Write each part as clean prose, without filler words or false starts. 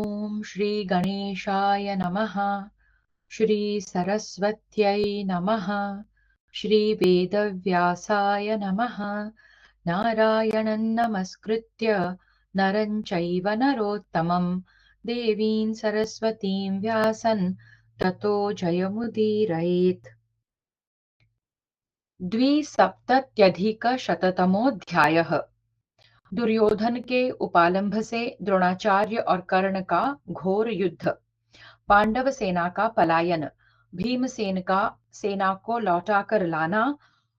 ॐ श्री गणेशाय नमः। श्री सरस्वत्यै नमः। श्री वेदव्यासाय नमः। नारायणं नमस्कृत्य नरं चैव नरोत्तमं देवीं सरस्वतीं व्यासं ततो जयमुदीरयेत्। द्विसप्तत्यधिकशततमोऽध्यायः। दुर्योधन के उपालंभ से द्रोणाचार्य और कर्ण का घोर युद्ध। पांडव सेना का पलायन। भीमसेन का सेना को लौटाकर लाना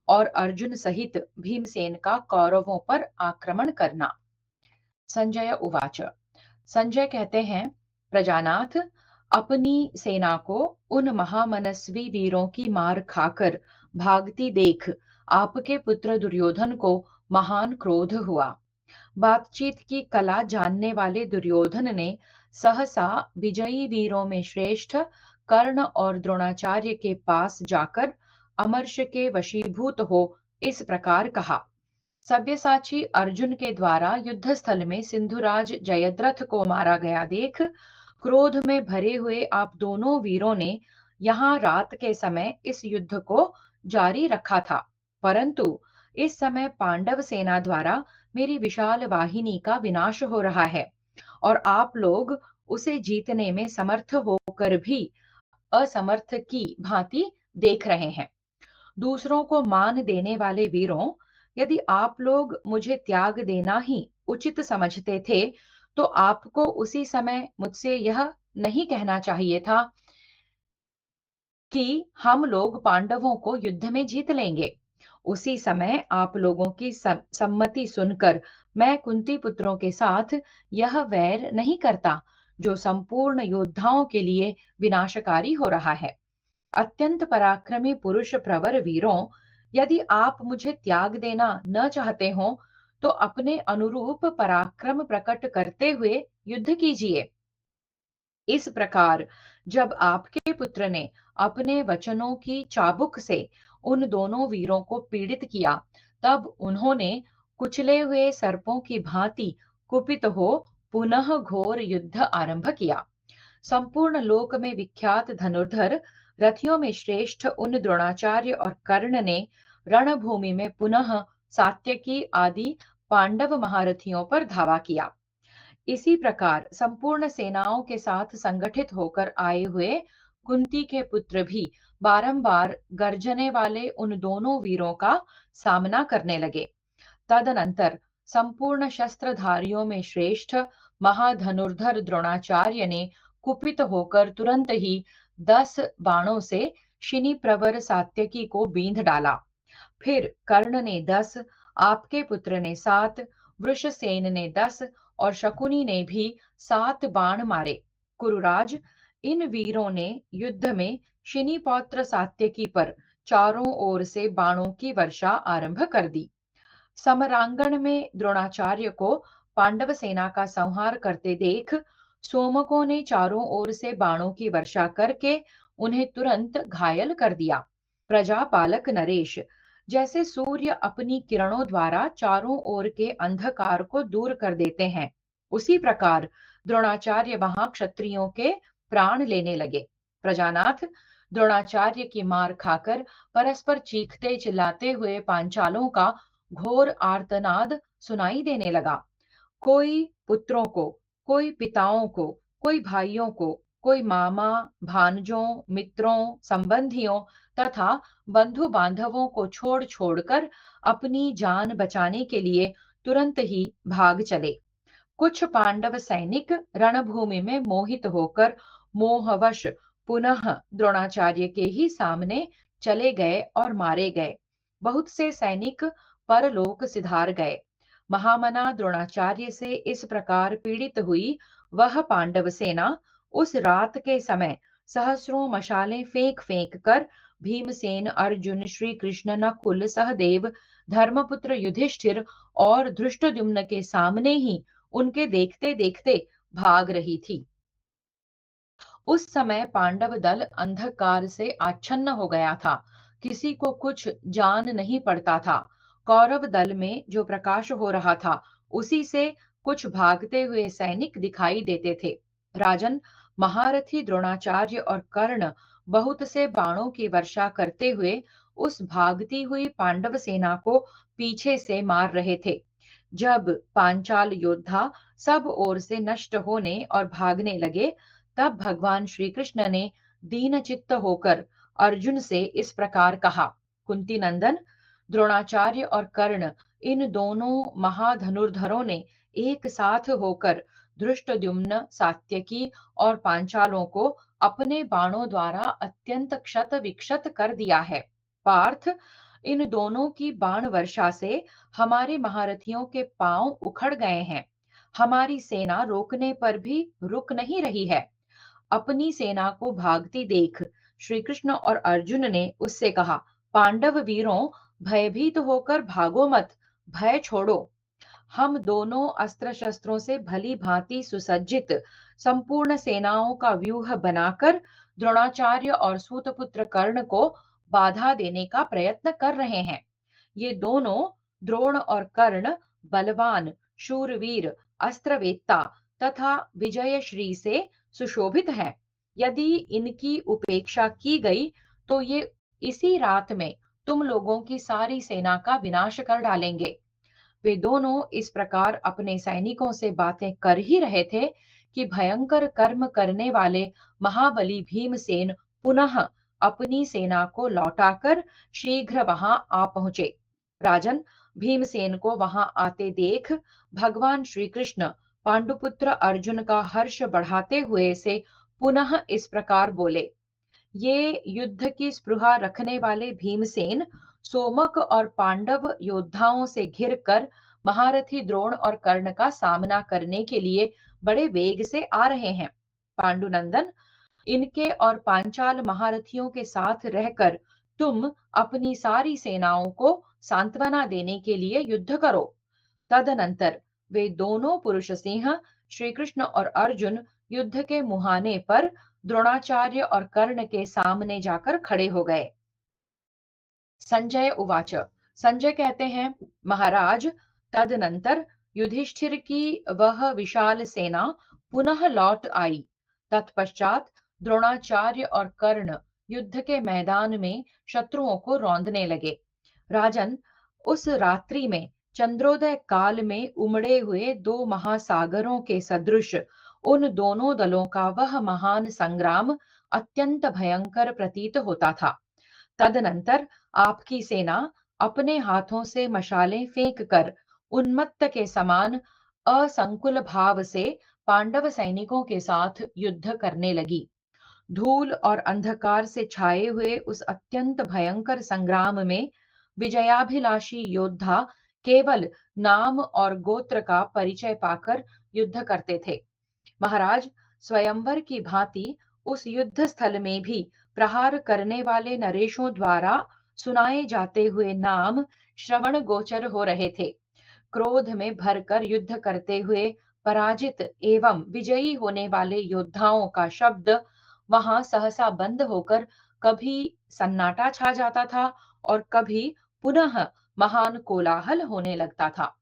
और अर्जुन सहित भीमसेन का कौरवों पर आक्रमण करना। संजय उवाच। संजय कहते हैं, प्रजानाथ, अपनी सेना को उन महामनस्वी वीरों की मार खाकर भागती देख आपके पुत्र दुर्योधन को महान क्रोध हुआ। बातचीत की कला जानने वाले दुर्योधन ने सहसा विजयी वीरों में श्रेष्ठ कर्ण और द्रोणाचार्य के पास जाकर अमर्ष के वशीभूत हो इस प्रकार कहा। सब्यसाची अर्जुन के द्वारा युद्ध स्थल में सिंधुराज जयद्रथ को मारा गया देख क्रोध में भरे हुए आप दोनों वीरों ने यहाँ रात के समय इस युद्ध को जारी रखा था, परंतु इस समय पांडव सेना द्वारा मेरी विशाल वाहिनी का विनाश हो रहा है और आप लोग उसे जीतने में समर्थ होकर भी असमर्थ की भांति देख रहे हैं। दूसरों को मान देने वाले वीरों, यदि आप लोग मुझे त्याग देना ही उचित समझते थे तो आपको उसी समय मुझसे यह नहीं कहना चाहिए था कि हम लोग पांडवों को युद्ध में जीत लेंगे। उसी समय आप लोगों की सम्मति सुनकर मैं कुंती पुत्रों के साथ यह वैर नहीं करता जो संपूर्ण योद्धाओं के लिए विनाशकारी हो रहा है। अत्यंत पराक्रमी पुरुष प्रवर वीरों, यदि आप मुझे त्याग देना न चाहते हो तो अपने अनुरूप पराक्रम प्रकट करते हुए युद्ध कीजिए। इस प्रकार जब आपके पुत्र ने अपने वचनों की चाबुक से उन दोनों वीरों को पीड़ित किया, तब उन्होंने कुचले हुए सर्पों की भांति कुपित हो पुनः घोर युद्ध आरंभ किया। संपूर्ण लोक में विख्यात धनुर्धर रथियों में श्रेष्ठ उन द्रोणाचार्य और कर्ण ने रणभूमि में पुनः सात्यकी आदि पांडव महारथियों पर धावा किया। इसी प्रकार संपूर्ण सेनाओं के साथ संगठित होकर आए हुए कुंती के पुत्र भी बारंबार गर्जने वाले उन दोनों वीरों का सामना करने लगे। तदनंतर संपूर्ण शस्त्रधारियों में श्रेष्ठ महाधनुर्धर द्रोणाचार्य ने कुपित होकर तुरंत ही 10 बाणों से शिनी प्रवर सात्यकी को बींध डाला। फिर कर्ण ने 10, आपके पुत्र ने 7, वृषसेन ने 10 और शकुनी ने भी 7 बाण मारे। कुरुराज, इन वीरों ने युद्ध में शिनी पौत्र सात्यकी पर चारों ओर से बाणों की वर्षा आरंभ कर दी। समरांगण में द्रोणाचार्य को पांडव सेना का संहार करते देख सोमकों ने चारों ओर से बाणों की वर्षा करके उन्हें तुरंत घायल कर दिया। प्रजापालक नरेश, जैसे सूर्य अपनी किरणों द्वारा चारों ओर के अंधकार को दूर कर देते हैं, उसी प्रकार द्रोणाचार्य वहां क्षत्रियों के प्राण लेने लगे। प्रजानाथ, द्रोणाचार्य की मार खाकर परस्पर चीखते चिल्लाते हुए पांचालों का घोर आर्तनाद सुनाई देने लगा। कोई पुत्रों को, कोई पिताओं को, कोई भाइयों को, कोई मामा, भांजों, मित्रों, संबंधियों तथा बंधु बांधवों को छोड़ छोड़कर अपनी जान बचाने के लिए तुरंत ही भाग चले। कुछ पांडव सैनिक रणभूमि में मोहित होकर मोहवश पुनः द्रोणाचार्य के ही सामने चले गए और मारे गए। बहुत से सैनिक परलोक सिधार गए। महामना द्रोणाचार्य से इस प्रकार पीड़ित हुई वह पांडव सेना उस रात के समय सहस्रों मशालें फेंक फेंक कर भीमसेन, अर्जुन, श्री कृष्ण, नकुल, सहदेव, धर्मपुत्र युधिष्ठिर और धृष्टद्युम्न के सामने ही उनके देखते देखते भाग रही थी। उस समय पांडव दल अंधकार से आच्छन्न हो गया था, किसी को कुछ जान नहीं पड़ता था। कौरव दल में जो प्रकाश हो रहा था उसी से कुछ भागते हुए सैनिक दिखाई देते थे। राजन, महारथी द्रोणाचार्य और कर्ण बहुत से बाणों की वर्षा करते हुए उस भागती हुई पांडव सेना को पीछे से मार रहे थे। जब पांचाल योद्धा सब ओर से नष्ट होने और भागने लगे, तब भगवान श्री कृष्ण ने दीन चित्त होकर अर्जुन से इस प्रकार कहा, कुंती नंदन, द्रोणाचार्य और कर्ण इन दोनों महाधनुर्धरों ने एक साथ होकर धृष्टद्युम्न, सात्यकी और पांचालों को अपने बाणों द्वारा अत्यंत क्षत विक्षत कर दिया है। पार्थ, इन दोनों की बाण वर्षा से हमारे महारथियों के पांव उखड़ गए हैं। हमारी सेना रोकने पर भी रुक नहीं रही है। अपनी सेना को भागती देख श्री कृष्ण और अर्जुन ने उससे कहा, पांडव वीरों, भयभीत होकर भागो मत, भय छोड़ो। हम दोनों अस्त्र शस्त्रों से भली भांति सुसज्जित संपूर्ण सेनाओं का व्यूह बनाकर द्रोणाचार्य और सूतपुत्र कर्ण को बाधा देने का प्रयत्न कर रहे हैं। ये दोनों, द्रोण और कर्ण, बलवान, शूरवीर, अस्त्रवेत्ता तथा विजयश्री से सुशोभित हैं। यदि इनकी उपेक्षा की गई तो ये इसी रात में तुम लोगों की सारी सेना का विनाश कर डालेंगे। वे दोनों इस प्रकार अपने सैनिकों से बातें कर ही रहे थे कि भयंकर कर्म करने वाले महाबली भीमसेन पुनः अपनी सेना को लौटाकर शीघ्र वहां आ पहुंचे। राजन, भीमसेन को वहां आते देख भगवान श्री कृष्ण पांडुपुत्र अर्जुन का हर्ष बढ़ाते हुए से पुनः इस प्रकार बोले, ये युद्ध की स्पृहा रखने वाले भीमसेन सोमक और पांडव योद्धाओं से घिरकर महारथी द्रोण और कर्ण का सामना करने के लिए बड़े वेग से आ रहे हैं। पांडुनंदन, इनके और पांचाल महारथियों के साथ रहकर तुम अपनी सारी सेनाओं को सांत्वना देने के लिए युद्ध करो। तदनंतर वे दोनों पुरुष सिंह श्री कृष्ण और अर्जुन युद्ध के मुहाने पर द्रोणाचार्य और कर्ण के सामने जाकर खड़े हो गए। संजय उवाच, संजय कहते हैं, महाराज, तदनंतर युधिष्ठिर की वह विशाल सेना पुनः लौट आई। तत्पश्चात द्रोणाचार्य और कर्ण युद्ध के मैदान में शत्रुओं को रौंदने लगे। राजन, उस रात्रि में चंद्रोदय काल में उमड़े हुए दो महासागरों के सदृश उन दोनों दलों का वह महान संग्राम अत्यंत भयंकर प्रतीत होता था। तदनंतर आपकी सेना अपने हाथों से मशालें फेंक कर उन्मत्त के समान असंकुल भाव से पांडव सैनिकों के साथ युद्ध करने लगी। धूल और अंधकार से छाए हुए उस अत्यंत भयंकर संग्राम में विजयाभिलाषी योद्धा केवल नाम और गोत्र का परिचय पाकर युद्ध करते थे। महाराज, स्वयंवर की भांति उस युद्ध स्थल में भी प्रहार करने वाले नरेशों द्वारा सुनाए जाते हुए नाम श्रवण गोचर हो रहे थे। क्रोध में भरकर युद्ध करते हुए पराजित एवं विजयी होने वाले योद्धाओं का शब्द वहां सहसा बंद होकर कभी सन्नाटा छा जाता था और कभी पुनः महान कोलाहल होने लगता था।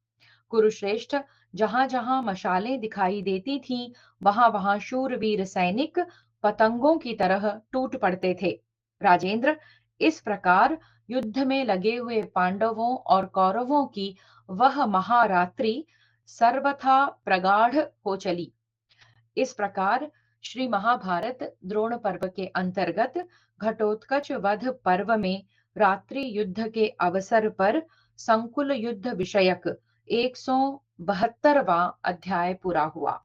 कुरुश्रेष्ठ, जहां जहां मशालें दिखाई देती थीं, वहां वहां शूरवीर सैनिक पतंगों की तरह टूट पड़ते थे। राजेंद्र, इस प्रकार युद्ध में लगे हुए पांडवों और कौरवों की वह महारात्रि सर्वथा प्रगाढ़ हो चली। इस प्रकार श्री महाभारत द्रोण पर्व के अंतर्गत घटोत्कच वध पर्व में रात्रि युद्ध के अवसर पर संकुल युद्ध विषयक 172वां अध्याय पूरा हुआ।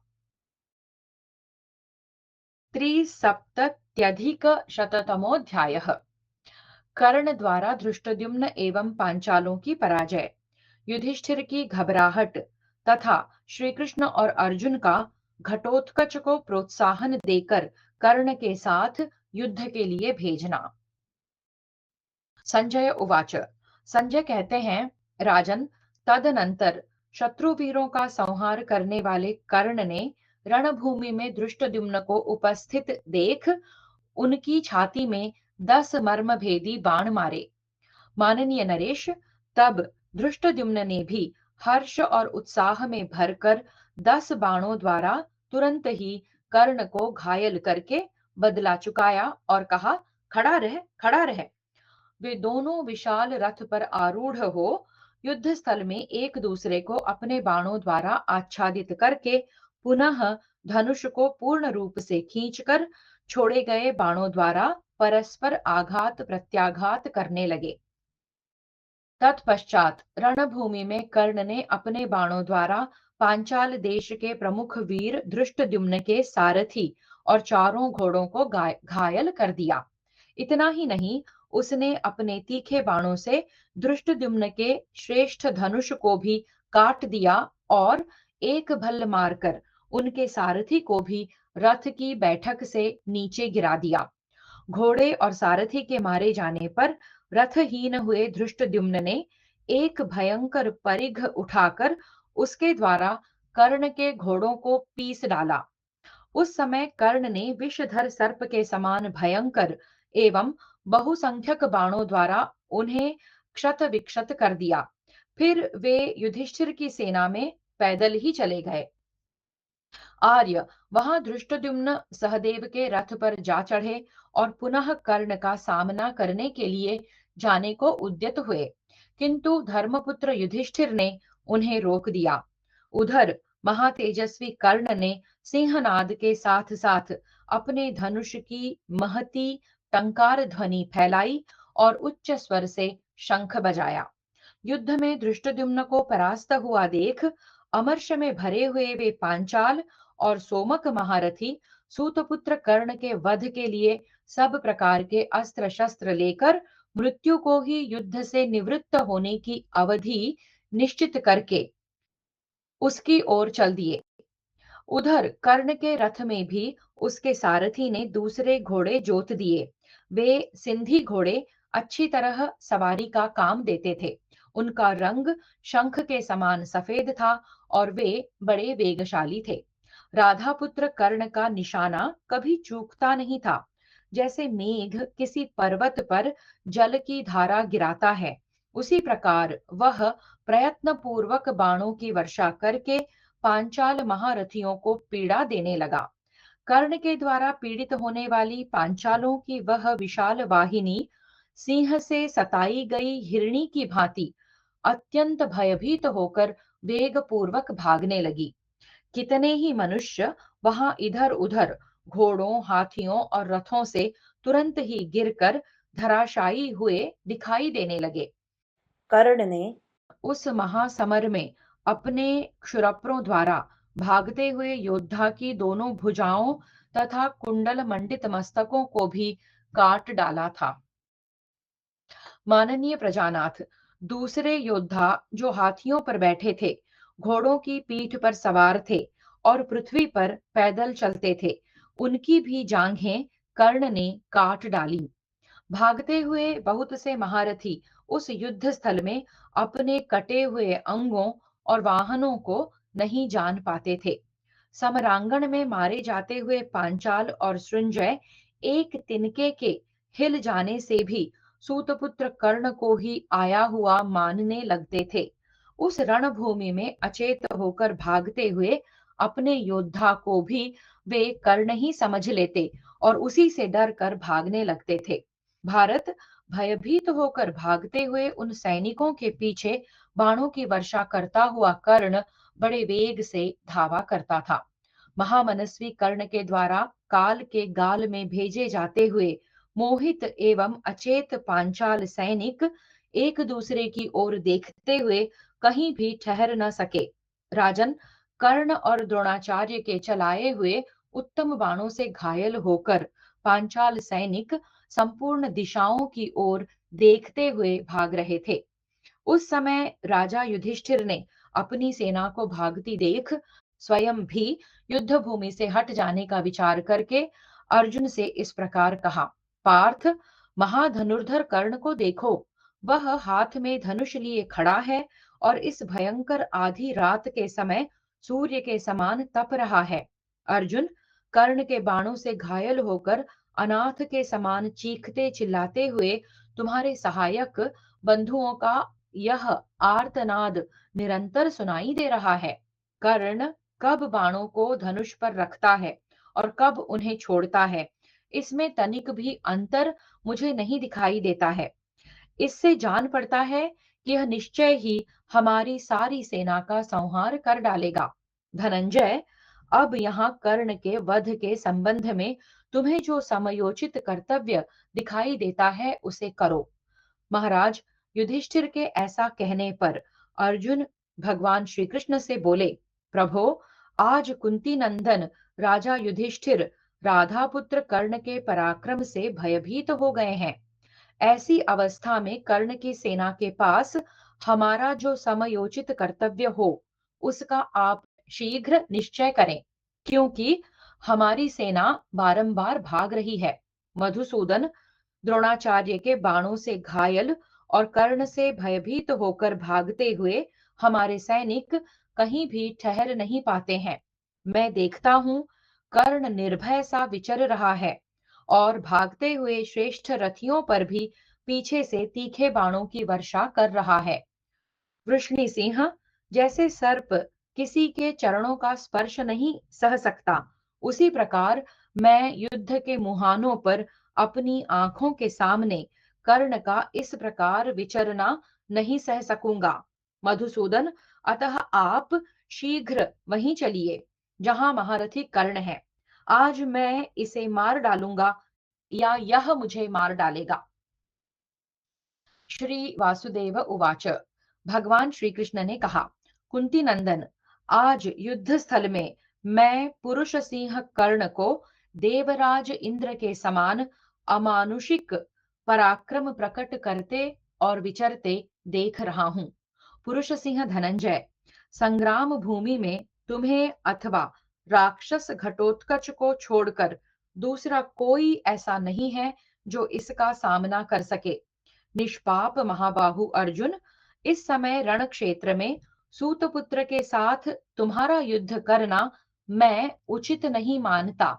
त्रिसप्तत्यधिकशततमोऽध्यायः। कर्ण द्वारा धृष्टद्युम्न एवं पांचालों की पराजय, युधिष्ठिर की घबराहट तथा श्री कृष्ण और अर्जुन का घटोत्कच को प्रोत्साहन देकर कर्ण के साथ युद्ध के लिए भेजना। संजय उवाच, संजय कहते हैं, राजन, तदनंतर शत्रुवीरों का संहार करने वाले कर्ण ने रणभूमि में धृष्टद्युम्न को उपस्थित देख उनकी छाती में 10 मर्मभेदी बाण मारे। माननीय नरेश, तब धृष्टद्युम्न ने भी हर्ष और उत्साह में भरकर 10 बाणों द्वारा तुरंत ही कर्ण को घायल करके बदला चुकाया और कहा, खड़ा रह, खड़ा रह। वे दोनों विशाल रथ पर आरूढ़ हो युद्ध स्थल में एक दूसरे को अपने बाणों द्वारा आच्छादित करके पुनः धनुष को पूर्ण रूप से खींचकर छोड़े गए बाणों द्वारा परस्पर आघात प्रत्याघात करने लगे। तत्पश्चात रणभूमि में कर्ण ने अपने बाणों द्वारा पांचाल देश के प्रमुख वीर धृष्टद्युम्न के सारथी और चारों घोड़ों को घायल कर दिया। इतना ही नहीं, उसने अपने तीखे बाणों से धृष्टद्युम्न के श्रेष्ठ धनुष को भी काट दिया और एक भल्ल मारकर उनके सारथी को भी रथ की बैठक से नीचे गिरा दिया। घोड़े और सारथी के मारे जाने पर रथहीन हुए धृष्टद्युम्न ने एक भयंकर परिघ उठाकर उसके द्वारा कर्ण के घोड़ों को पीस डाला। उस समय कर्ण ने विषधर सर्प के समान भयंकर एवं बहुसंख्यक बाणों द्वारा उन्हें क्षत विक्षत कर दिया। फिर वे युधिष्ठिर की सेना में पैदल ही चले गए। आर्य वहां धृष्टद्युम्न सहदेव के रथ पर जा चढ़े और पुनः कर्ण का सामना करने के लिए जाने को उद्यत हुए, किंतु धर्मपुत्र युधिष्ठिर ने उन्हें रोक दिया। उधर महातेजस्वी कर्ण ने सिंहनाद के साथ साथ अपने धनुष की महती टंकार ध्वनि फैलाई और उच्च स्वर से शंख बजाया। युद्ध में धृष्टद्युम्न को परास्त हुआ देख अमर्ष में भरे हुए वे पांचाल और सोमक महारथी सूतपुत्र कर्ण के वध के लिए सब प्रकार के अस्त्र शस्त्र लेकर मृत्यु को ही युद्ध से निवृत्त होने की अवधि निश्चित करके उसकी ओर चल दिए। उधर कर्ण के रथ में भी उसके सारथी ने दूसरे घोड़े जोत दिए। वे सिंधी घोड़े अच्छी तरह सवारी का काम देते थे। उनका रंग शंख के समान सफेद था और वे बड़े वेगशाली थे। राधा पुत्र कर्ण का निशाना कभी चूकता नहीं था। जैसे मेघ किसी पर्वत पर जल की धारा गिराता है, उसी प्रकार वह प्रयत्न पूर्वक बाणों की वर्षा करके पांचाल महारथियों को पीड़ा देने लगा। कर्ण के द्वारा पीड़ित होने वाली पांचालों की वह विशाल वाहिनी सिंह से सताई गई हिरणी की भांति अत्यंत भयभीत होकर वेग पूर्वक भागने लगी। कितने ही मनुष्य वहां इधर उधर घोड़ों, हाथियों और रथों से तुरंत ही गिरकर धराशायी हुए दिखाई देने लगे। कर्ण ने उस महासमर में अपने क्षुरप्रों द्वारा भागते हुए योद्धा की दोनों भुजाओं तथा कुंडल मंडित मस्तकों को भी काट डाला था। माननीय प्रजानाथ, दूसरे योद्धा जो हाथियों पर बैठे थे, घोड़ों की पीठ पर सवार थे और पृथ्वी पर पैदल चलते थे, उनकी भी जांघें कर्ण ने काट डाली। भागते हुए बहुत से महारथी उस युद्ध स्थल में अपने कटे हुए अंगों और वाहनों को नहीं जान पाते थे। समरांगण में मारे जाते हुए पांचाल और सृंजय एक तिनके के हिल जाने से भी सूतपुत्र कर्ण को ही आया हुआ मानने लगते थे। उस रणभूमि में अचेत होकर भागते हुए अपने योद्धा को भी वे कर्ण ही समझ लेते और उसी से डर कर भागने लगते थे। भारत भयभीत होकर भागते हुए उन सैनिकों के पीछे बाणों की वर्षा करता हुआ कर्ण बड़े वेग से धावा करता था। महामनस्वी कर्ण के द्वारा काल के गाल में भेजे जाते हुए मोहित एवं अचेत पांचाल सैनिक एक दूसरे की ओर देखते हुए कहीं भी ठहर न सके। राजन, कर्ण और द्रोणाचार्य के चलाए हुए उत्तम बाणों से घायल होकर पांचाल सैनिक संपूर्ण दिशाओं की ओर देखते हुए भाग रहे थे। उस समय राजा युधिष्ठिर ने अपनी सेना को भागती देख स्वयं भी युद्ध भूमि से हट जाने का विचार करके अर्जुन से इस प्रकार कहा, पार्थ, महाधनुर्धर कर्ण को देखो, वह हाथ में धनुष लिए खड़ा है और इस भयंकर आधी रात के समय सूर्य के समान तप रहा है। अर्जुन, कर्ण के बाणों से घायल होकर अनाथ के समान चीखते चिल्लाते हुए तुम्हारे सहायक बंधुओं का यह आर्तनाद निरंतर सुनाई दे रहा है। कर्ण कब बाणों को धनुष पर रखता है और कब उन्हें छोड़ता है, इसमें तनिक भी अंतर मुझे नहीं दिखाई देता है। इससे जान पड़ता है कि यह निश्चय ही हमारी सारी सेना का संहार कर डालेगा। धनंजय, अब यहाँ कर्ण के वध के संबंध में तुम्हें जो समयोचित कर्तव्य दिखाई देता है उसे करो। महाराज युधिष्ठिर के ऐसा कहने पर अर्जुन भगवान श्री कृष्ण से बोले, प्रभो, आज कुंती नंदन राजा युधिष्ठिर राधा पुत्र कर्ण के पराक्रम से भयभीत हो गए हैं। ऐसी अवस्था में कर्ण की सेना के पास हमारा जो समयोचित कर्तव्य हो उसका आप शीघ्र निश्चय करें, क्योंकि हमारी सेना बारंबार भाग रही है। मधुसूदन, द्रोणाचार्य के बाणों से घायल और कर्ण से भयभीत होकर भागते हुए हमारे सैनिक कहीं भी ठहर नहीं पाते हैं। मैं देखता हूं कर्ण निर्भय सा विचर रहा है और भागते हुए श्रेष्ठ रथियों पर भी पीछे से तीखे बाणों की वर्षा कर रहा है। वृष्णि सिंह, जैसे सर्प किसी के चरणों का स्पर्श नहीं सह सकता, उसी प्रकार मैं युद्ध के मुहानों पर अपनी आंखों के सामने कर्ण का इस प्रकार विचरना नहीं सह सकूंगा। मधुसूदन, अतः आप शीघ्र वहीं चलिए जहां महारथी कर्ण है। आज मैं इसे मार डालूंगा या यह मुझे मार डालेगा। श्री वासुदेव उवाच। भगवान श्री कृष्ण ने कहा, कुंती नंदन, आज युद्ध स्थल में मैं पुरुष सिंह कर्ण को देवराज इंद्र के समान अमानुषिक पराक्रम प्रकट करते और विचरते देख रहा हूं। पुरुष सिंह धनंजय, संग्राम भूमि में तुम्हें अथवा राक्षस घटोत्कच को छोड़कर दूसरा कोई ऐसा नहीं है जो इसका सामना कर सके। निष्पाप महाबाहु अर्जुन, इस समय रण क्षेत्र में सूतपुत्र के साथ तुम्हारा युद्ध करना मैं उचित नहीं मानता,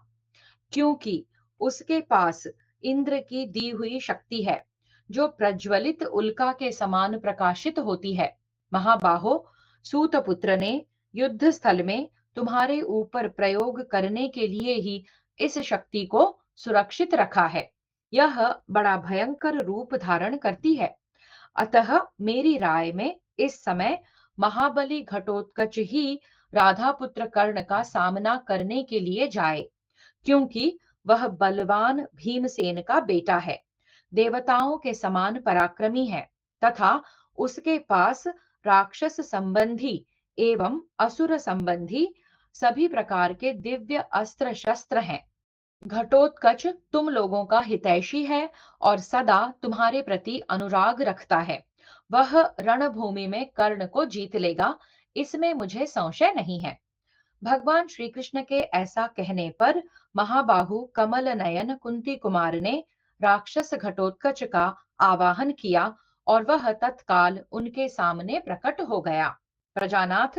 क्योंकि उसके पास इंद्र की दी हुई शक्ति है जो प्रज्वलित उल्का के समान प्रकाशित होती है। महाबाहो, सूतपुत्र ने युद्ध स्थल में तुम्हारे ऊपर प्रयोग करने के लिए ही इस शक्ति को सुरक्षित रखा है। यह बड़ा भयंकर रूप धारण करती है। अतः मेरी राय में इस समय महाबली घटोत्कच ही राधा पुत्र कर्ण का सामना करने के लिए जाए, क्योंकि वह बलवान भीमसेन का बेटा है, देवताओं के समान पराक्रमी है तथा उसके पास राक्षस संबंधी एवं असुर संबंधी सभी प्रकार के दिव्य अस्त्र शस्त्र हैं। घटोत्कच तुम लोगों का हितैषी है और सदा तुम्हारे प्रति अनुराग रखता है। वह रणभूमि में कर्ण को जीत लेगा, इसमें मुझे संशय नहीं है। भगवान श्री कृष्ण के ऐसा कहने पर महाबाहु कमल नयन कुंती कुमार ने राक्षस घटोत्कच का आवाहन किया और वह तत्काल उनके सामने प्रकट हो गया। प्रजानाथ,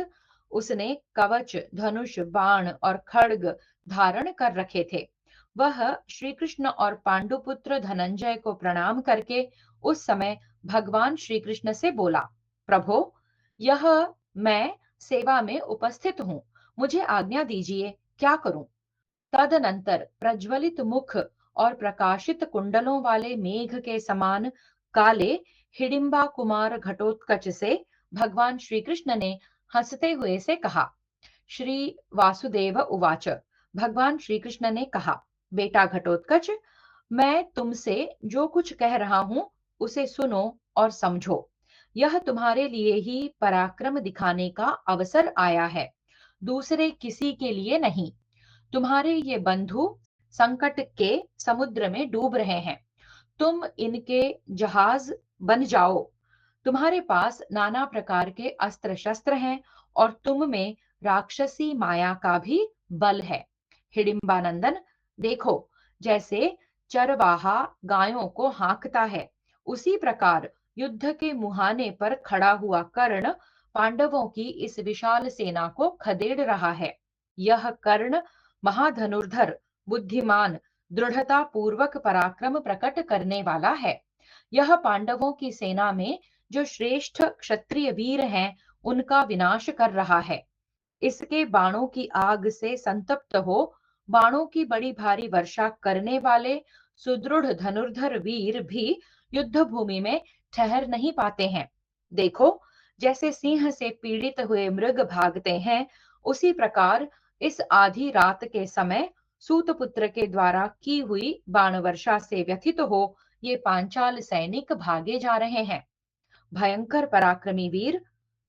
उसने कवच, धनुष, बाण और खड्ग धारण कर रखे थे। वह श्री कृष्ण और पांडुपुत्र धनंजय को प्रणाम करके उस समय भगवान श्री कृष्ण से बोला, प्रभो, यह मैं सेवा में उपस्थित हूँ, मुझे आज्ञा दीजिए, क्या करूं? तदनंतर प्रज्वलित मुख और प्रकाशित कुंडलों वाले मेघ के समान काले हिडिंबा कुमार घटोत्कच से भगवान श्री कृष्ण ने हंसते हुए से कहा। श्री वासुदेव उवाच। भगवान श्री कृष्ण ने कहा, बेटा घटोत्कच, मैं तुमसे जो कुछ कह रहा हूं उसे सुनो और समझो। यह तुम्हारे लिए ही पराक्रम दिखाने का अवसर आया है, दूसरे किसी के लिए नहीं। तुम्हारे ये बंधु संकट के समुद्र में डूब रहे हैं, तुम इनके जहाज बन जाओ। तुम्हारे पास नाना प्रकार के अस्त्र शस्त्र हैं और तुम में राक्षसी माया का भी बल है। हिडिंबानंदन, देखो, जैसे चरवाहा गायों को हाँकता है, उसी प्रकार युद्ध के मुहाने पर खड़ा हुआ कर्ण पांडवों की इस विशाल सेना को खदेड़ रहा है। यह कर्ण महाधनुर्धर, बुद्धिमान, दृढ़ता पूर्वक पराक्रम प्रकट करने वाला है। यह पांडवों की सेना में जो श्रेष्ठ क्षत्रिय वीर हैं, उनका विनाश कर रहा है। इसके बाणों की आग से संतप्त हो बाणों की बड़ी भारी वर्षा करने वाले सुदृढ़ धनुर्धर वीर भी युद्ध भूमि में ठहर नहीं पाते हैं। देखो, जैसे सिंह से पीड़ित हुए मृग भागते हैं, उसी प्रकार इस आधी रात के समय सूतपुत्र के द्वारा की हुई बाण वर्षा से व्यथित हो ये पांचाल सैनिक भागे जा रहे हैं। भयंकर पराक्रमी वीर,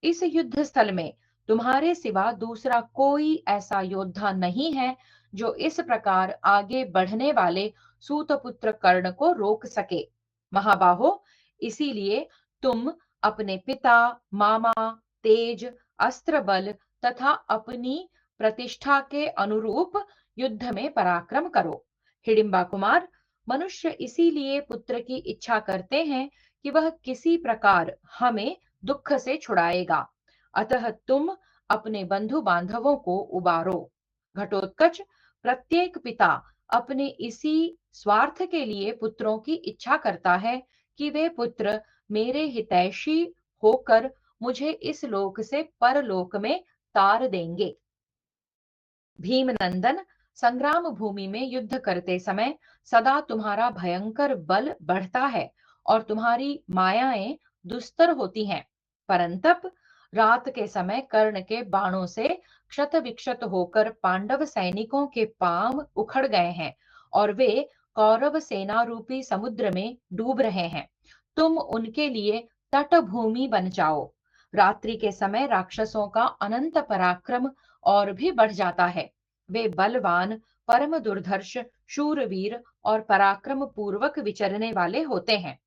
इस युद्ध स्थल में तुम्हारे सिवा दूसरा कोई ऐसा योद्धा नहीं है जो इस प्रकार आगे बढ़ने वाले सूतपुत्र कर्ण को रोक सके। महाबाहो, इसीलिए तुम अपने पिता, मामा, तेज, अस्त्र बल तथा अपनी प्रतिष्ठा के अनुरूप युद्ध में पराक्रम करो। हिडिंबा कुमार, मनुष्य इसीलिए पुत्र की इच्छा करते हैं कि वह किसी प्रकार हमें दुख से छुड़ाएगा। अतः तुम अपने बंधु बांधवों को उबारो। घटोत्कच, प्रत्येक पिता अपने इसी स्वार्थ के लिए पुत्रों की इच्छा करता है कि वे पुत्र मेरे हितैषी होकर मुझे इस लोक से परलोक में तार देंगे। भीमनंदन, संग्राम भूमि में युद्ध करते समय सदा तुम्हारा भयंकर बल बढ़ता है और तुम्हारी मायाएं दुस्तर होती हैं। परंतप रात के समय कर्ण के बाणों से क्षत विक्षत होकर पांडव सैनिकों के पांव उखड़ गए हैं और वे कौरव सेना रूपी समुद्र में डूब रहे हैं। तुम उनके लिए तटभूमि बन जाओ। रात्रि के समय राक्षसों का अनंत पराक्रम और भी बढ़ जाता है। वे बलवान, परम दुर्धर्ष, शूरवीर और पराक्रम पूर्वक विचरने वाले होते हैं।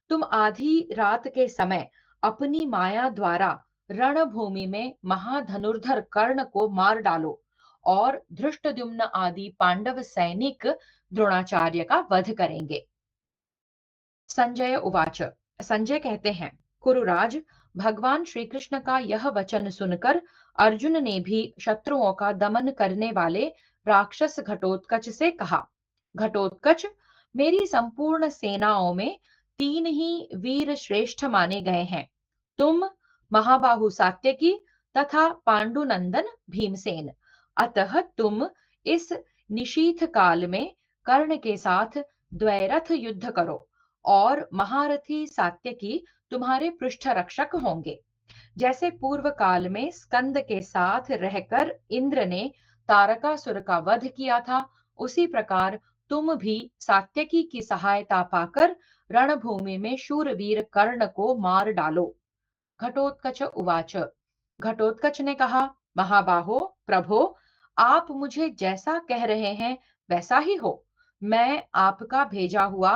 तुम आधी रात के समय अपनी माया द्वारा रणभूमि में महाधनुर्धर कर्ण को मार डालो और धृष्टद्युम्न आदि पांडव सैनिक द्रोणाचार्य का वध करेंगे। संजय उवाच। संजय कहते हैं, कुरुराज, भगवान श्री कृष्ण का यह वचन सुनकर अर्जुन ने भी शत्रुओं का दमन करने वाले राक्षस घटोत्कच से कहा, घटोत्कच, मेरी संपूर्ण सेनाओं में तीन ही वीर श्रेष्ठ माने गए हैं, तुम, महाबाहु सात्यकी तथा पांडुनंदन भीमसेन। अतः तुम इस निशीथ काल में कर्ण के साथ द्वैरथ युद्ध करो और महारथी सात्यकी तुम्हारे पृष्ठ रक्षक होंगे। जैसे पूर्व काल में स्कंद के साथ रहकर इंद्र ने तारकासुर का वध किया था, उसी प्रकार तुम भी सात्यकी की सहायता पाकर रणभूमि में शूरवीर कर्ण को मार डालो। घटोत्कच उवाच। घटोत्कच ने कहा, महाबाहो, प्रभो, आप मुझे जैसा कह रहे हैं वैसा ही हो। मैं आपका भेजा हुआ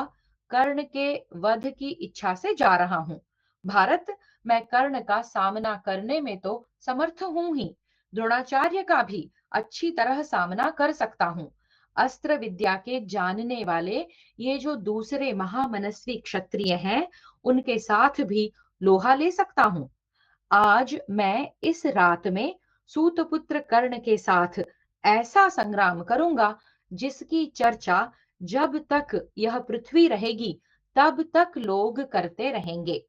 कर्ण के वध की इच्छा से जा रहा हूँ। भारत, मैं कर्ण का सामना करने में तो समर्थ हूं ही, द्रोणाचार्य का भी अच्छी तरह सामना कर सकता हूँ। अस्त्र विद्या के जानने वाले ये जो दूसरे महामनस्वी क्षत्रिय हैं, उनके साथ भी लोहा ले सकता हूँ। आज मैं इस रात में सूतपुत्र कर्ण के साथ ऐसा संग्राम करूंगा जिसकी चर्चा जब तक यह पृथ्वी रहेगी तब तक लोग करते रहेंगे।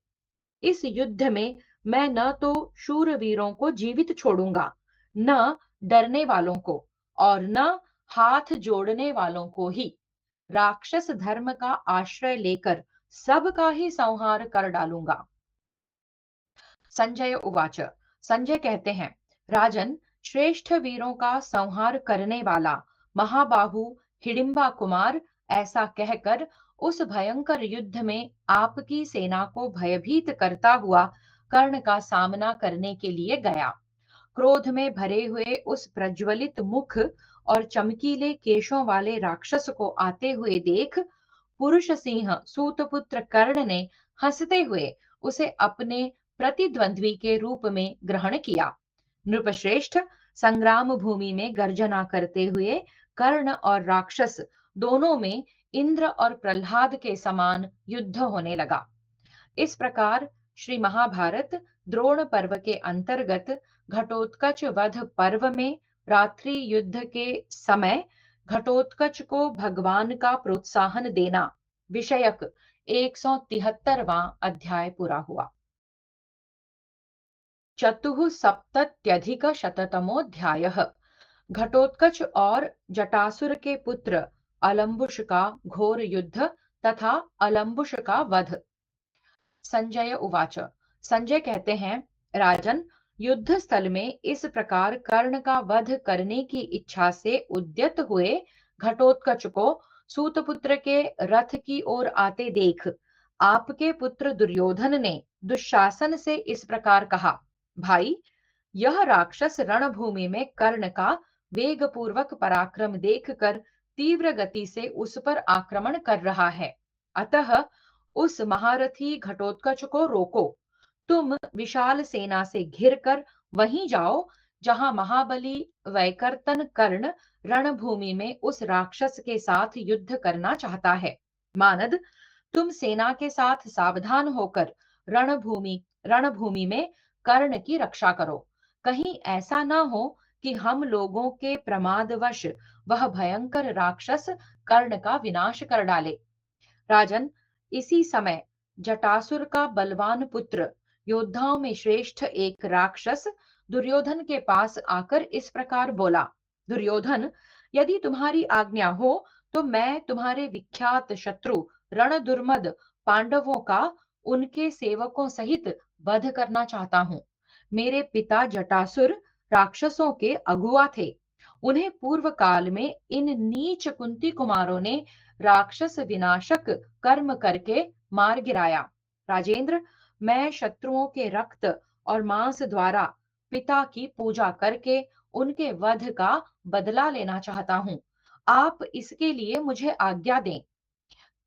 इस युद्ध में मैं न तो शूरवीरों को जीवित छोड़ूंगा, न डरने वालों को और न हाथ जोड़ने वालों को ही। राक्षस धर्म का आश्रय लेकर सबका ही संहार कर डालूंगा। संजय उवाच। संजय कहते हैं, राजन, श्रेष्ठ वीरों का संहार करने वाला महाबाहु हिडिंबा कुमार ऐसा कहकर उस भयंकर युद्ध में आपकी सेना को भयभीत करता हुआ कर्ण का सामना करने के लिए गया। क्रोध में भरे हुए उस प्रज्वलित मुख और चमकीले केशों वाले राक्षस को आते हुए देख पुरुष सिंह सूतपुत्र कर्ण ने हंसते हुए उसे अपने प्रतिद्वंद्वी के रूप में ग्रहण किया। नृपश्रेष्ठ, संग्राम भूमि में गर्जना करते हुए कर्ण और राक्षस दोनों में इंद्र और प्रहलाद के समान युद्ध होने लगा। इस प्रकार श्री महाभारत द्रोण पर्व के अंतर्गत घटोत्कच वध पर्व में रात्रि युद्ध के समय घटोत्कच को भगवान का प्रोत्साहन देना विषयक 173वां अध्याय पूरा हुआ। चतुः सप्तत्यधिक शततमोऽध्यायः। घटोत्कच और जटासुर के पुत्र अलम्बुश का घोर युद्ध तथा अलम्बुश का वध। संजय उवाच। संजय कहते हैं, राजन, युद्ध स्थल में इस प्रकार कर्ण का वध करने की इच्छा से उद्यत हुए घटोत्कच को सूतपुत्र के रथ की ओर आते देख आपके पुत्र दुर्योधन ने दुशासन से इस प्रकार कहा, भाई, यह राक्षस रणभूमि में कर्ण का वेग पूर्वक पराक्रम देखकर तीव्र गति से उस पर आक्रमण कर रहा है। अतः उस महारथी घटोत्कच को रोको। तुम विशाल सेना से घिरकर वहीं जाओ जहां महाबली वैकर्तन कर्ण रणभूमि में उस राक्षस के साथ युद्ध करना चाहता है। मानद, तुम सेना के साथ सावधान होकर रणभूमि रणभूमि में कर्ण की रक्षा करो। कहीं ऐसा ना हो कि हम लोगों के प्रमादवश वह भयंकर राक्षस कर्ण का विनाश कर डाले। राजन, इसी समय जटासुर का बलवान पुत्र, योद्धाओं में श्रेष्ठ एक राक्षस दुर्योधन के पास आकर इस प्रकार बोला, दुर्योधन, यदि तुम्हारी आज्ञा हो तो मैं तुम्हारे विख्यात शत्रु रणदुर्मद पांडवों का उनके सेवकों सहित वध करना चाहता हूँ। मेरे पिता जटासुर राक्षसों के अगुआ थे। उन्हें पूर्व काल में इन नीच कुंती कुमारों ने राक्षस विनाशक कर्म करके मार गिराया। राजेंद्र, मैं शत्रुओं के रक्त और मांस द्वारा पिता की पूजा करके उनके वध का बदला लेना चाहता हूँ। आप इसके लिए मुझे आज्ञा दें।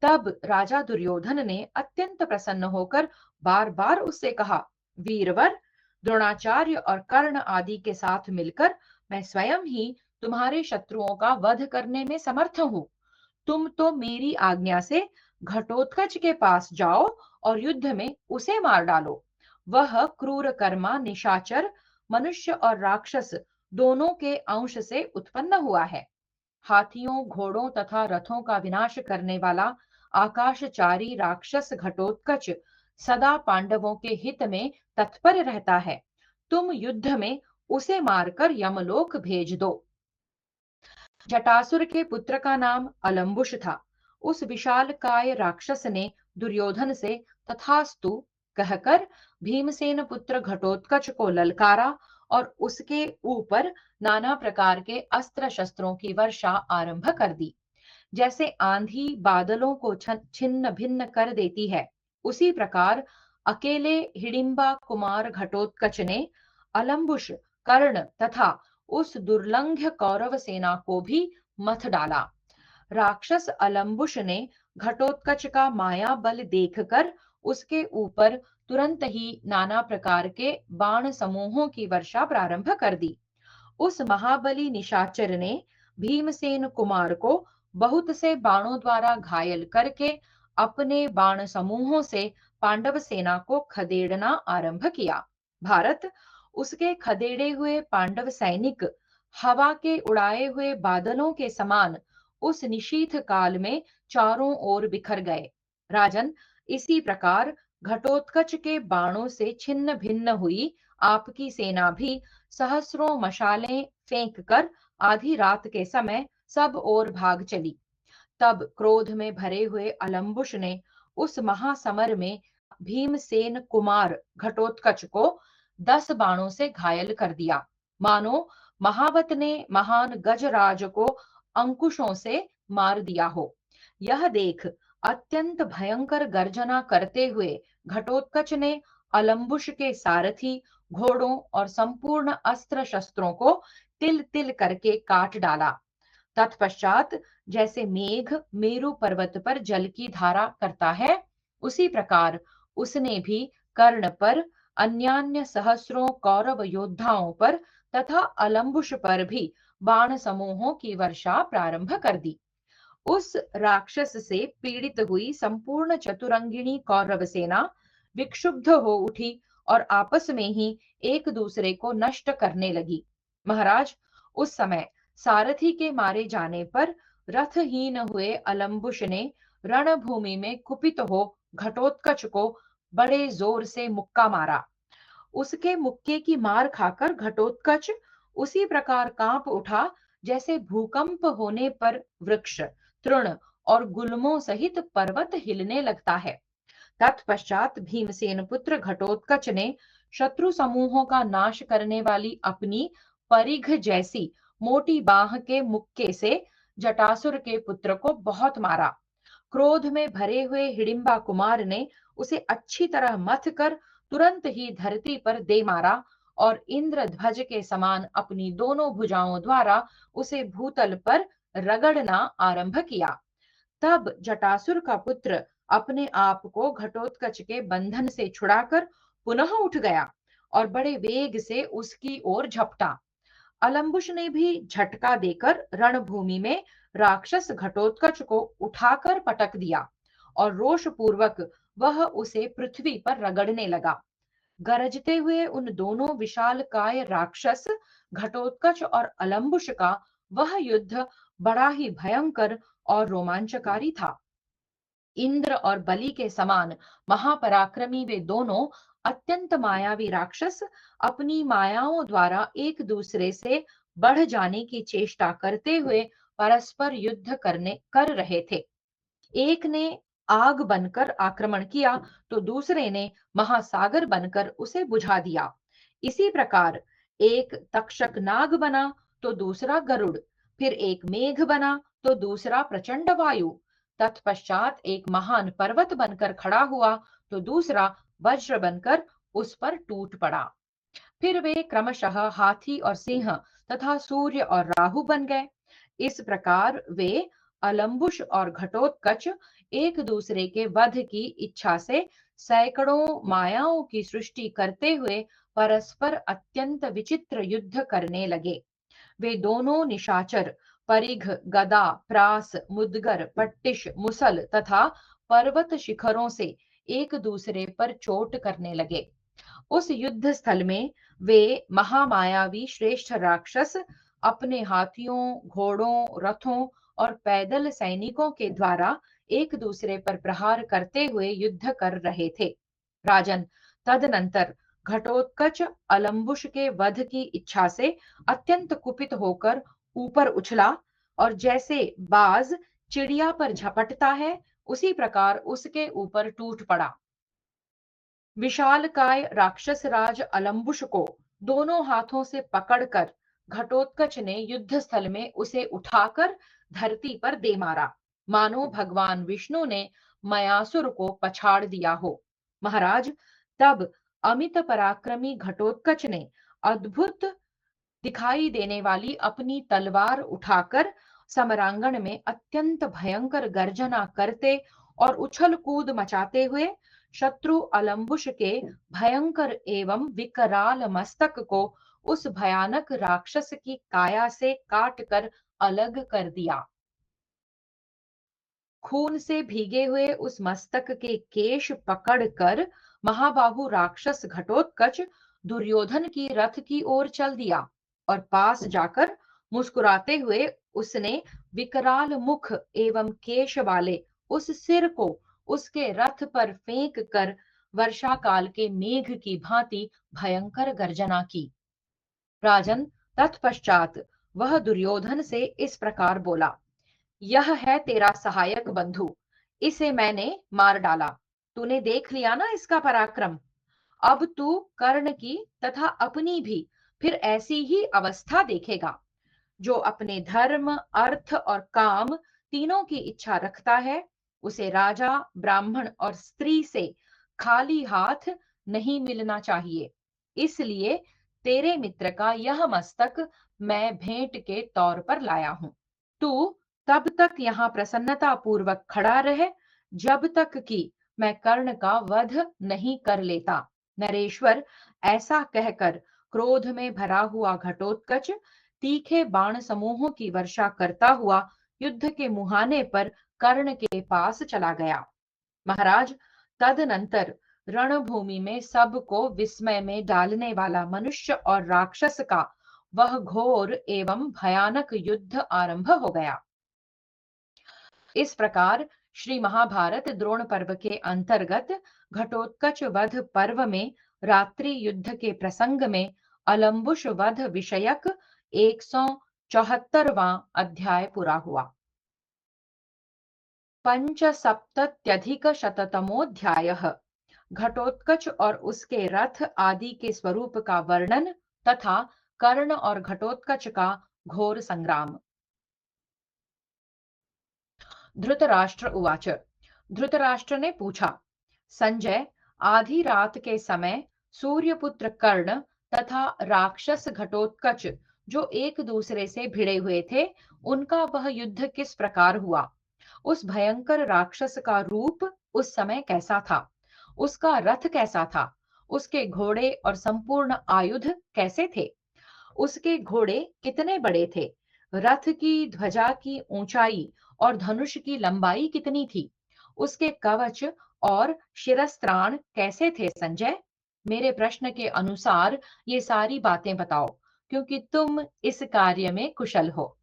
तब राजा दुर्योधन ने अत्यंत प्रसन्न होकर बार बार उससे कहा, वीरवर, द्रोणाचार्य और कर्ण आदि के साथ मिलकर मैं स्वयं ही तुम्हारे शत्रुओं का वध करने में समर्थ हूँ। तुम तो मेरी आज्ञा से घटोत्कच के पास जाओ और युद्ध में उसे मार डालो। वह क्रूर कर्मा निशाचर मनुष्य और राक्षस दोनों के अंश से उत्पन्न हुआ है। हाथियों, घोड़ों तथा रथों का विनाश करने वाला आकाशचारी राक्षस घटोत्कच सदा पांडवों के हित में तत्पर रहता है। तुम युद्ध में उसे मारकर यमलोक भेज दो। जटासुर के पुत्र का नाम अलम्बुश था। उस विशाल काय राक्षस ने दुर्योधन से तथास्तु कहकर भीमसेन पुत्र घटोत्कच को ललकारा और उसके ऊपर नाना प्रकार के अस्त्र शस्त्रों की वर्षा आरंभ कर दी। जैसे आंधी बादलों को छिन्न भिन्न कर देती है, उसी प्रकार अकेले हिडिंबा कुमार घटोत्कच ने अलम्बुश, कर्ण तथा उस दुर्लंघ्य कौरव सेना को भी मथ डाला। राक्षस अलम्बुश ने घटोत्कच का माया बल देखकर उसके ऊपर तुरंत ही नाना प्रकार के बाण समूहों की वर्षा प्रारंभ कर दी। उस महाबली निशाचर ने भीमसेन कुमार को बहुत से बाणों द्वारा घायल करके अपने बाण समूहों से पांडव सेना को खदेड़ना आरंभ किया। भारत, उसके खदेड़े हुए पांडव सैनिक हवा के उड़ाए हुए बादलों के समान उस निशीथ काल में चारों ओर बिखर गए। राजन, इसी प्रकार घटोत्कच के बाणों से छिन्न भिन्न हुई आपकी सेना भी सहस्रों मशालें फेंक कर आधी रात के समय सब ओर भाग चली। तब क्रोध में भरे हुए अलम्बुश ने उस महासमर में भीमसेन कुमार घटोत्कच को 10 बाणों से घायल कर दिया, मानो महावत ने महान गजराज को अंकुशों से मार दिया हो। यह देख अत्यंत भयंकर गर्जना करते हुए घटोत्कच ने अलम्बुश के सारथी, घोड़ों और संपूर्ण अस्त्र शस्त्रों को तिल तिल करके काट डाला। तत्पश्चात जैसे मेघ मेरु पर्वत पर जल की धारा करता है, उसी प्रकार उसने भी कर्ण पर, अन्यान्य सहस्रों कौरव योद्धाओं पर तथा अलम्बुश पर भी बाण समूहों की वर्षा प्रारंभ कर दी। उस राक्षस से पीड़ित हुई संपूर्ण चतुरंगिणी कौरव सेना विक्षुब्ध हो उठी और आपस में ही एक दूसरे को नष्ट करने लगी। महाराज, उस समय सारथी के मारे जाने पर रथहीन हुए अलम्बुश ने रणभूमि में कुपित हो घटोत्कच को बड़े जोर से मुक्का मारा। उसके मुक्के की मार खाकर घटोत्कच उसी प्रकार कांप उठा जैसे भूकंप होने पर वृक्ष, तृण और गुल्मों सहित पर्वत हिलने लगता है। तत्पश्चात भीमसेन पुत्र घटोत्कच ने शत्रु समूहों का नाश करने वाली अपनी परिघ जैसी मोटी बाह के मुक्के से जटासुर के पुत्र को बहुत मारा। क्रोध में भरे हुए हिडिंबा कुमार ने उसे अच्छी तरह मथ कर तुरंत ही धरती पर दे मारा और इंद्रध्वज के समान अपनी दोनों भुजाओं द्वारा उसे भूतल पर रगड़ना आरंभ किया। तब जटासुर का पुत्र अपने आप को घटोत्कच के बंधन से छुड़ाकर पुनः उठ गया और बड़े वेग से उसकी ओर झपटा। अलम्बुश ने भी झटका देकर रणभूमि में राक्षस घटोत्कच को उठाकर पटक दिया और रोष पूर्वक वह उसे पृथ्वी पर रगड़ने लगा। गरजते हुए उन दोनों विशालकाय राक्षस घटोत्कच और अलम्बुश का वह युद्ध बड़ा ही भयंकर और रोमांचकारी था। इंद्र और बलि के समान महापराक्रमी वे दोनों अत्यंत मायावी राक्षस अपनी मायाओं द्वारा एक दूसरे से बढ़ जाने की चेष्टा करते हुए परस्पर युद्ध कर रहे थे। एक ने आग बनकर आक्रमण किया तो दूसरे ने महासागर बनकर उसे बुझा दिया। इसी प्रकार एक तक्षक नाग बना तो दूसरा गरुड़, फिर एक मेघ बना तो दूसरा प्रचंड वायु, तत्पश्चात एक महान पर्वत बनकर खड़ा हुआ तो दूसरा वज्र बनकर उस पर टूट पड़ा। फिर वे क्रमशः हाथी और सिंह तथा सूर्य और राहु बन गए। इस प्रकार वे अलम्बुश और घटोत्कच एक दूसरे के वध की इच्छा से सैकड़ों मायाओं की सृष्टि करते हुए परस्पर अत्यंत विचित्र युद्ध करने लगे। वे दोनों निशाचर परिघ, गदा, प्रास, मुदगर, पट्टिश, मुसल तथा पर्वत शिखरों से एक दूसरे पर चोट करने लगे। उस युद्ध स्थल में वे महामायावी श्रेष्ठ राक्षस अपने हाथियों, घोड़ों, रथों और पैदल सैनिकों के द्वारा एक दूसरे पर प्रहार करते हुए युद्ध कर रहे थे। राजन, तदनंतर घटोत्कच अलम्बुश के वध की इच्छा से अत्यंत कुपित होकर ऊपर उछला और जैसे बाज चिड़िया पर झपटता है उसी प्रकार उसके ऊपर टूट पड़ा। विशालकाय राक्षस राज अलम्बुश को दोनों हाथों से पकड़कर घटोत्कच ने युद्ध स्थल में उसे उठाकर धरती पर दे मारा, मानो भगवान विष्णु ने मयासुर को पछाड़ दिया हो। महाराज, तब अमित पराक्रमी घटोत्कच ने अद्भुत दिखाई देने वाली अपनी तलवार उठाकर समरांगण में अत्यंत भयंकर गर्जना करते और उछल कूद मचाते हुए शत्रु अलम्बुश के भयंकर एवं विकराल मस्तक को उस भयानक राक्षस की काया से काट कर अलग कर दिया। खून से भीगे हुए उस मस्तक के केश पकड़कर महाबाहु राक्षस घटोत्कच दुर्योधन की रथ की ओर चल दिया और पास जाकर मुस्कुराते हुए उसने विकराल मुख एवं केश वाले उस सिर को उसके रथ पर फेंक कर वर्षा काल के मेघ की भांति भयंकर गर्जना की। राजन, तत्पश्चात वह दुर्योधन से इस प्रकार बोला, यह है तेरा सहायक बंधु, इसे मैंने मार डाला। तूने देख लिया ना इसका पराक्रम। अब तू कर्ण की तथा अपनी भी फिर ऐसी ही अवस्था देखेगा। जो अपने धर्म, अर्थ और काम तीनों की इच्छा रखता है, उसे राजा, ब्राह्मण और स्त्री से खाली हाथ नहीं मिलना चाहिए। इसलिए तेरे मित्र का यह मस्तक मैं भेंट के तौर पर लाया हूं। तू तब तक यहाँ प्रसन्नता पूर्वक खड़ा रहे जब तक कि मैं कर्ण का वध नहीं कर लेता। नरेश्वर, ऐसा कहकर क्रोध में भरा हुआ घटोत्कच तीखे बाण समूहों की वर्षा करता हुआ युद्ध के मुहाने पर कर्ण के पास चला गया। महाराज, तदनंतर रणभूमि में सबको विस्मय में डालने वाला मनुष्य और राक्षस का वह घोर एवं भयानक युद्ध आरंभ हो गया। इस प्रकार श्री महाभारत द्रोण पर्व के अंतर्गत घटोत्कच वध पर्व में रात्रि युद्ध के प्रसंग में अलम्बुश वध विषयक 174वां अध्याय पूरा हुआ। पंचसप्तत्यधिकशततमोऽध्यायः। घटोत्कच और उसके रथ आदि के स्वरूप का वर्णन तथा कर्ण और घटोत्कच का घोर संग्राम। धृतराष्ट्र उवाच। धृतराष्ट्र ने पूछा, संजय, आधी रात के समय सूर्यपुत्र कर्ण तथा राक्षस घटोत्कच जो एक दूसरे से भिड़े हुए थे, उनका वह युद्ध किस प्रकार हुआ? उस भयंकर राक्षस का रूप उस समय कैसा था? उसका रथ कैसा था? उसके घोड़े और संपूर्ण आयुध कैसे थे? उसके घोड़े कितने बड़े थे? रथ की ध्वजा की ऊंचाई और धनुष की लंबाई कितनी थी? उसके कवच और शिरस्त्राण कैसे थे संजय? मेरे प्रश्न के अनुसार ये सारी बातें बताओ, क्योंकि तुम इस कार्य में कुशल हो।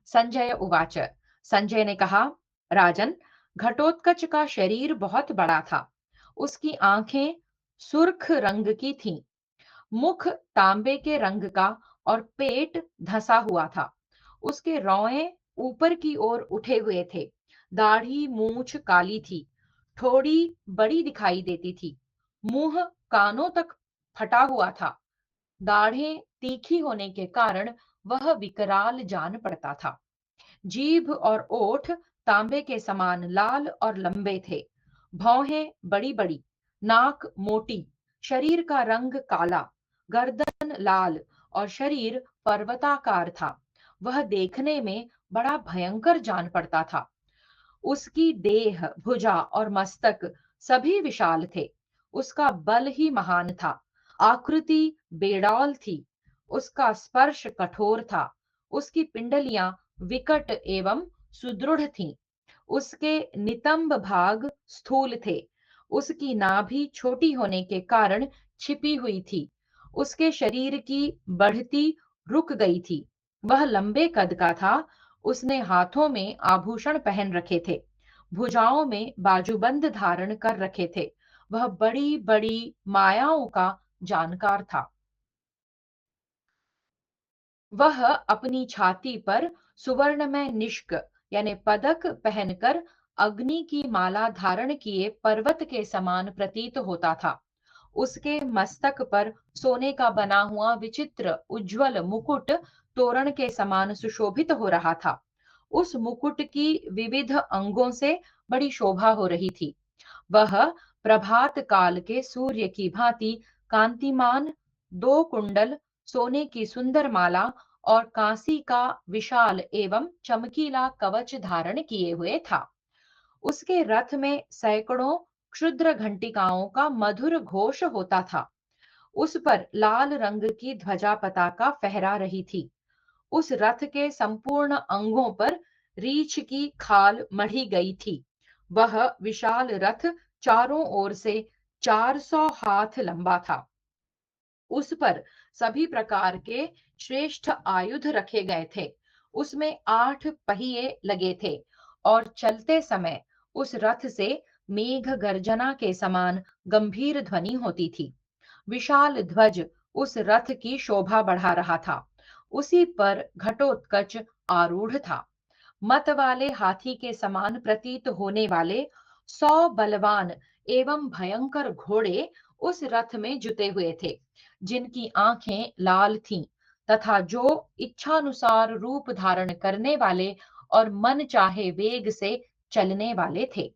संजय उवाच। संजय ने कहा, राजन, घटोत्कच का शरीर बहुत बड़ा था। उसकी आंखें सुर्ख रंग की थीं, मुख तांबे के रंग का और पेट धंसा हुआ था। उसके रोए ऊपर की ओर उठे हुए थे। दाढ़ी मूछ काली थी, ठोड़ी बड़ी दिखाई देती थी, मुंह कानों तक फटा हुआ था। दाढ़ें तीखी होने के कारण वह विकराल जान पड़ता था। जीभ और ओठ तांबे के समान लाल और लंबे थे। भौहें बड़ी बड़ी, नाक मोटी, शरीर का रंग काला, गर्दन लाल और शरीर पर्वताकार था। वह देखने में बड़ा भयंकर जान पड़ता था। उसकी देह, भुजा और मस्तक सभी विशाल थे। उसका बल ही महान था। आकृति बेडौल थी। उसका स्पर्श कठोर था। उसकी पिंडलियां विकट एवं सुदृढ़ थीं। उसके नितंब भाग स्थूल थे। उसकी नाभि छोटी होने के कारण छिपी हुई थी। उसके शरीर की बढ़ती रुक गई थी। वह लंबे कद का था। उसने हाथों में आभूषण पहन रखे थे, भुजाओं में बाजूबंद धारण कर रखे थे। वह बड़ी बड़ी मायाओं का जानकार था। वह अपनी छाती पर सुवर्णमय निष्क यानी पदक पहनकर अग्नि की माला धारण किए पर्वत के समान प्रतीत होता था। उसके मस्तक पर सोने का बना हुआ विचित्र उज्ज्वल मुकुट तोरण के समान सुशोभित हो रहा था। उस मुकुट की विविध अंगों से बड़ी शोभा हो रही थी। वह प्रभात काल के सूर्य की भांति कांतिमान, दो कुंडल, सोने की सुंदर माला और कांसी का विशाल एवं चमकीला कवच धारण किए हुए था। उसके रथ में सैकड़ों क्षुद्र घंटिकाओं का मधुर घोष होता था। उस पर लाल रंग की ध्वजा पताका फहरा रही थी। उस रथ के संपूर्ण अंगों पर रीछ की खाल मढ़ी गई थी। वह विशाल रथ चारों ओर से 400 हाथ लंबा था। उस पर सभी प्रकार के श्रेष्ठ आयुध रखे गए थे। उसमें 8 पहिए लगे थे और चलते समय उस रथ से मेघ गर्जना के समान गंभीर ध्वनि होती थी। विशाल ध्वज उस रथ की शोभा बढ़ा रहा था। उसी पर घटोत्कच आरूढ़ था। मत वाले हाथी के समान प्रतीत होने वाले 100 बलवान एवं भयंकर घोड़े उस रथ में जुते हुए थे, जिनकी आंखें लाल थीं तथा जो इच्छानुसार रूप धारण करने वाले और मन चाहे वेग से चलने वाले थे।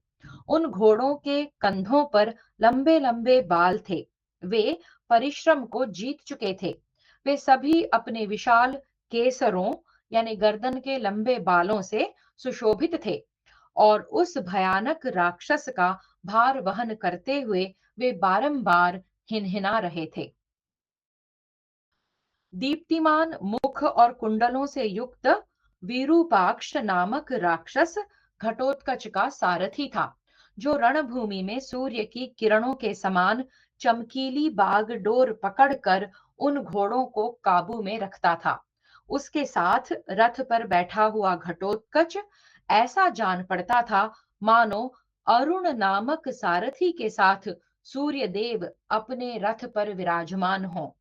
उन घोड़ों के कंधों पर लंबे लंबे बाल थे। वे परिश्रम को जीत चुके थे। वे सभी अपने विशाल केसरों यानी गर्दन के लंबे बालों से सुशोभित थे और उस भयानक राक्षस का भार वहन करते हुए वे बारंबार हिनहिना रहे थे। दीप्तिमान मुख और कुंडलों से युक्त विरूपाक्ष नामक राक्षस घटोत्कच का सारथी था, जो रणभूमि में सूर्य की किरणों के समान चमकीली बागडोर पकड़कर उन घोड़ों को काबू में रखता था। उसके साथ रथ पर बैठा हुआ घटोत्कच ऐसा जान पड़ता था मानो अरुण नामक सारथी के साथ सूर्य देव अपने रथ पर विराजमान हो।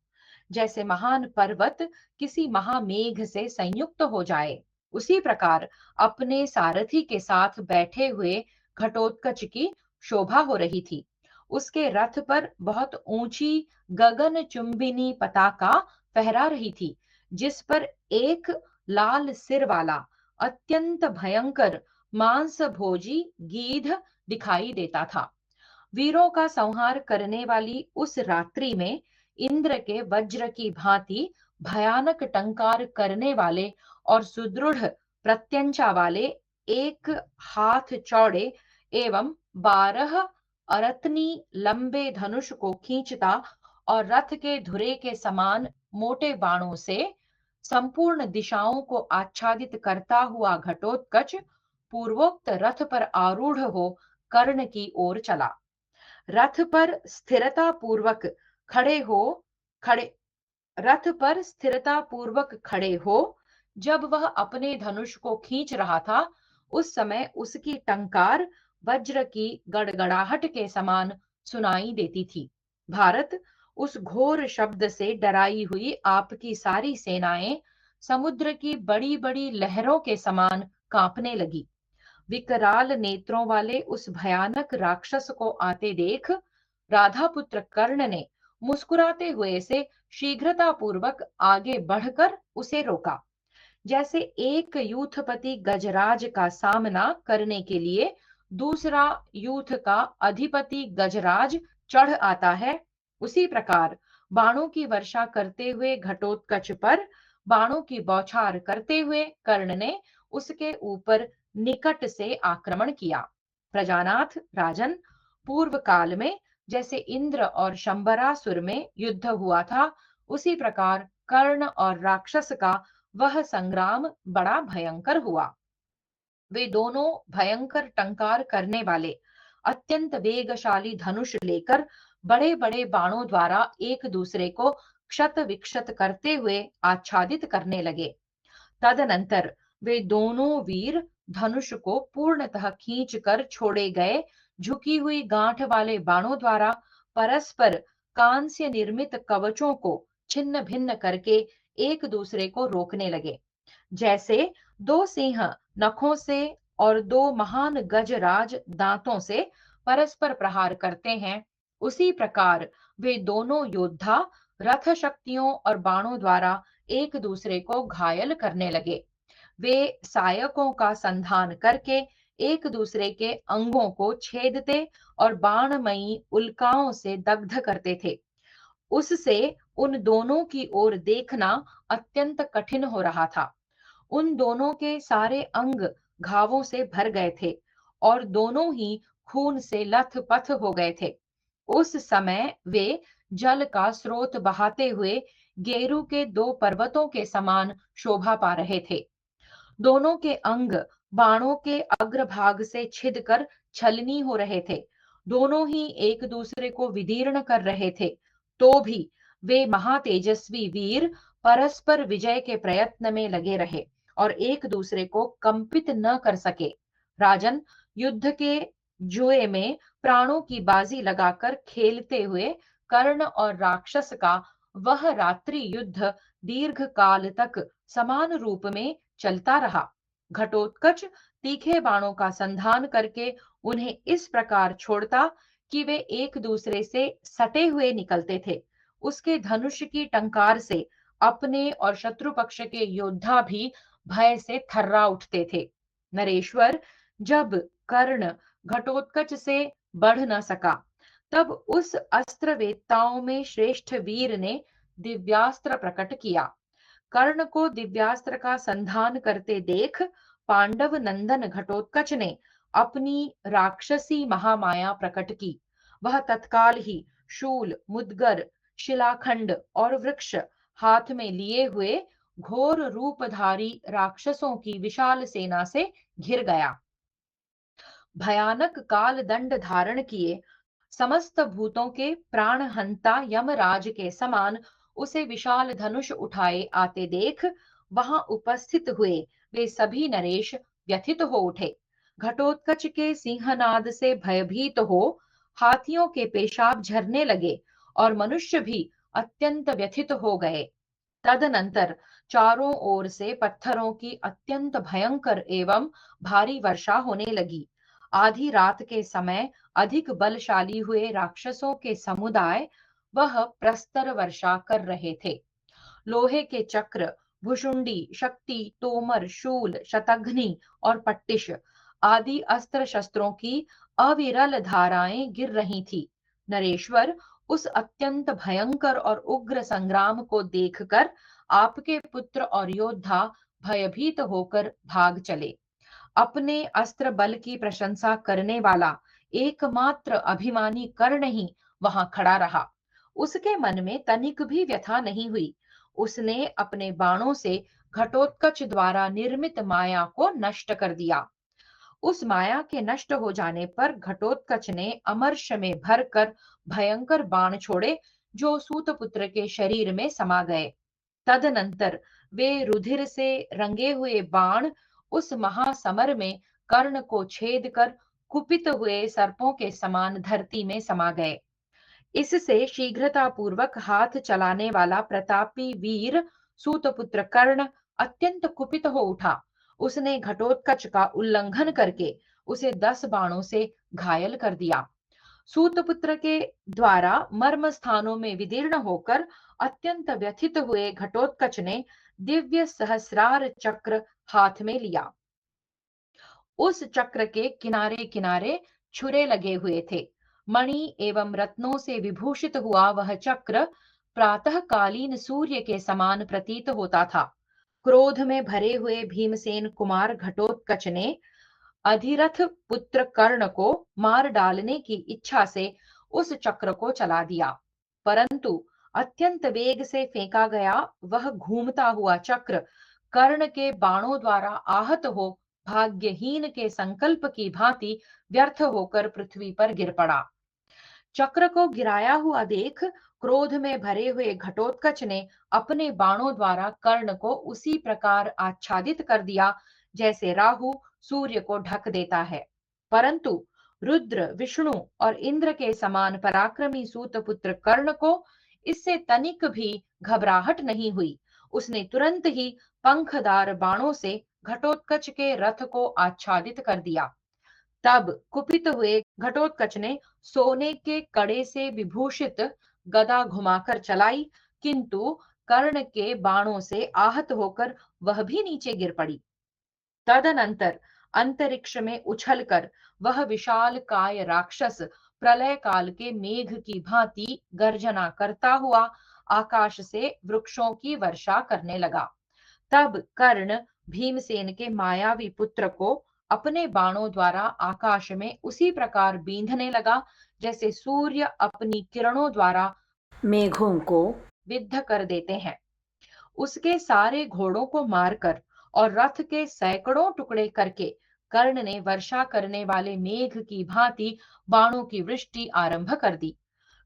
जैसे महान पर्वत किसी महामेघ से संयुक्त हो जाए। उसी प्रकार अपने सारथी के साथ बैठे हुए घटोत्कच की शोभा हो रही थी। उसके रथ पर बहुत ऊंची गगन चुंबिनी पताका फहरा रही थी, जिस पर एक लाल सिर वाला अत्यंत भयंकर मांस भोजी गीध दिखाई देता था। वीरों का संहार करने वाली उस रात्रि में इंद्र के वज्र की भांति भयानक टंकार करने वाले और सुदृढ़ प्रत्यंचा वाले एक हाथ चौड़े एवं 12 अरत्नी लंबे धनुष को खींचता और रथ के धुरे के समान मोटे बाणों से संपूर्ण दिशाओं को आच्छादित करता हुआ घटोत्कच पूर्वोक्त रथ पर आरूढ़ हो कर्ण की ओर चला। रथ पर स्थिरता पूर्वक खड़े हो खड़े रथ पर स्थिरता पूर्वक खड़े हो जब वह अपने धनुष को खींच रहा था, उस समय उसकी टंकार वज्र की गड़गड़ाहट के समान सुनाई देती थी। भारत, उस घोर शब्द से डराई हुई आपकी सारी सेनाएं समुद्र की बड़ी बड़ी लहरों के समान कांपने लगी। विकराल नेत्रों वाले उस भयानक राक्षस को आते देख राधा पुत्र कर्ण ने मुस्कुराते हुए से शीघ्रता पूर्वक आगे बढ़कर उसे रोका। जैसे एक यूथपति गजराज का सामना करने के लिए दूसरा यूथ का अधिपति गजराज चढ़ आता है, उसी प्रकार बाणों की वर्षा करते हुए घटोत्कच पर बाणों की बौछार करते हुए कर्ण ने उसके ऊपर निकट से आक्रमण किया। प्रजानाथ राजन, पूर्व काल में जैसे इंद्र और शंबरासुर में युद्ध हुआ था, उसी प्रकार कर्ण और राक्षस का वह संग्राम बड़ा भयंकर हुआ। वे दोनों भयंकर टंकार करने वाले अत्यंत वेगशाली धनुष लेकर बड़े बड़े बाणों द्वारा एक दूसरे को क्षत विक्षत करते हुए आच्छादित करने लगे। तदनंतर वे दोनों वीर धनुष को पूर्णतः खींचकर छोड़े गए झुकी हुई गांठ वाले बाणों द्वारा परस्पर कांस्य निर्मित कवचों को छिन्न भिन्न करके एक दूसरे को रोकने लगे। जैसे दो सिंह नखों से और दो महान गजराज दांतों से परस्पर प्रहार करते हैं, उसी प्रकार वे दोनों योद्धा रथ शक्तियों और बाणों द्वारा एक दूसरे को घायल करने लगे। वे सायकों का संधान करके एक दूसरे के अंगों को छेदते और बाणमयी उल्काओं से दग्ध करते थे। उससे उन दोनों की ओर देखना अत्यंत कठिन हो रहा था। उन दोनों के सारे अंग घावों से भर गए थे और दोनों ही खून से लथपथ हो गए थे। उस समय वे जल का स्रोत बहाते हुए गेरू के दो पर्वतों के समान शोभा पा रहे थे। दोनों के अंग बाणों के अग्रभाग से छिदकर छलनी हो रहे थे। दोनों ही एक दूसरे को विदीर्ण कर रहे थे। तो भी वे महातेजस्वी वीर परस्पर विजय के प्रयत्न में लगे रहे और एक दूसरे को कंपित न कर सके। राजन, युद्ध के जुए में प्राणों की बाजी लगाकर खेलते हुए कर्ण और राक्षस का वह रात्रि युद्ध दीर्घ काल तक समान रूप में चलता रहा। घटोत्कच तीखे बाणों का संधान करके उन्हें इस प्रकार छोड़ता कि वे एक दूसरे से सटे हुए निकलते थे। उसके धनुष की टंकार से अपने और शत्रु पक्ष के योद्धा भी भय से थर्रा उठते थे। नरेश्वर, जब कर्ण घटोत्कच से बढ़ न सका, तब उस अस्त्र वेत्ताओं में श्रेष्ठ वीर ने दिव्यास्त्र प्रकट किया। कर्ण को दिव्यास्त्र का संधान करते देख पांडव नंदन घटोत्कच ने अपनी राक्षसी महामाया प्रकट की। वह तत्काल ही शूल, मुद्गर, शिलाखंड और वृक्ष हाथ में लिए हुए घोर रूपधारी राक्षसों की विशाल सेना से घिर गया। भयानक काल दंड धारण किए समस्त भूतों के प्राणहंता यमराज के समान उसे विशाल धनुष उठाए आते देख वहां उपस्थित हुए वे सभी नरेश व्यथित हो उठे। घटोत्कच के सिंहनाद से भयभीत हो हाथियों के पेशाब झरने लगे और मनुष्य भी अत्यंत व्यथित हो गए। तदनंतर चारों ओर से पत्थरों की अत्यंत भयंकर एवं भारी वर्षा होने लगी। आधी रात के समय अधिक बलशाली हुए राक्षसों के समुदाय वह प्रस्तर वर्षा कर रहे थे। लोहे के चक्र, भुशुंडी, शक्ति, तोमर, शूल, शतघ्नि और पट्टिश आदि अस्त्र शस्त्रों की अविरल धाराएं गिर रही थी। नरेश्वर, उस अत्यंत भयंकर और उग्र संग्राम को देखकर आपके पुत्र और योद्धा भयभीत होकर भाग चले। अपने अस्त्र बल की प्रशंसा करने वाला एकमात्र अभिमानी कर्ण ही वहां खड़ा रहा। उसके मन में तनिक भी व्यथा नहीं हुई। उसने अपने बाणों से घटोत्कच द्वारा निर्मित माया को नष्ट कर दिया। उस माया के नष्ट हो जाने पर घटोत्कच ने अमर्ष में भरकर भयंकर बाण छोड़े, जो सूतपुत्र के शरीर में समा गए। तदनंतर वे रुधिर से रंगे हुए बाण उस महासमर में कर्ण को छेद कर कुपित हुए सर्पों के समान धरती में समा गए। इससे शीघ्रता पूर्वक हाथ चलाने वाला प्रतापी वीर सूतपुत्र कर्ण अत्यंत कुपित हो उठा। उसने घटोत्कच का उल्लंघन करके उसे 10 बाणों से घायल कर दिया। सूतपुत्र के द्वारा मर्म स्थानों में विदीर्ण होकर अत्यंत व्यथित हुए घटोत्कच ने दिव्य सहस्रार चक्र हाथ में लिया। उस चक्र के किनारे किनारे छुरे लगे हुए थे। मणि एवं रत्नों से विभूषित हुआ वह चक्र प्रातःकालीन सूर्य के समान प्रतीत होता था। क्रोध में भरे हुए भीमसेन कुमार घटोत्कच ने अधिरथ पुत्र कर्ण को मार डालने की इच्छा से उस चक्र को चला दिया, परंतु अत्यंत वेग से फेंका गया वह घूमता हुआ चक्र कर्ण के बाणों द्वारा आहत हो भाग्यहीन के संकल्प की भांति व्यर्थ होकर पृथ्वी पर गिर पड़ा। चक्र को गिराया हुआ देख क्रोध में भरे हुए घटोत्कच ने अपने बाणों द्वारा कर्ण को उसी प्रकार आच्छादित कर दिया जैसे राहु सूर्य को ढक देता है। परंतु रुद्र, विष्णु और इंद्र के समान पराक्रमी सूतपुत्र कर्ण को इससे तनिक भी घबराहट नहीं हुई। उसने तुरंत ही पंखदार बाणों से घटोत्कच के रथ को आच्छादित कर दिया। तब कुपित हुए घटोत्कच ने सोने के कड़े से विभूषित गदा घुमाकर चलाई, किंतु कर्ण के बाणों से आहत होकर वह भी नीचे गिर पड़ी। तदनंतर अंतरिक्ष में उछलकर वह विशाल काय राक्षस प्रलय काल के मेघ की भांति गर्जना करता हुआ आकाश से वृक्षों की वर्षा करने लगा। तब कर्ण भीमसेन के मायावी पुत्र को अपने बाणों द्वारा आकाश में उसी प्रकार बींधने लगा जैसे सूर्य अपनी किरणों द्वारा मेघों को विद्ध कर देते हैं। उसके सारे घोड़ों को मारकर और रथ के सैकड़ों टुकड़े करके कर्ण ने वर्षा करने वाले मेघ की भांति बाणों की वृष्टि आरंभ कर दी।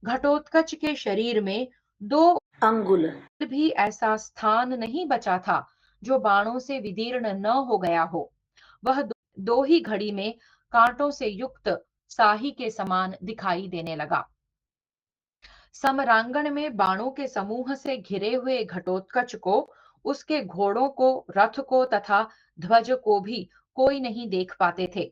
घटोत्कच के शरीर में 2 अंगुल भी ऐसा स्थान नहीं बचा था जो बाणों से विदीर्ण न हो गया हो। वह दो ही घड़ी में कांटों से युक्त साही के समान दिखाई देने लगा। समरांगण में बाणों के समूह से घिरे हुए घटोत्कच को, उसके घोड़ों को, रथ को तथा ध्वज को भी कोई नहीं देख पाते थे।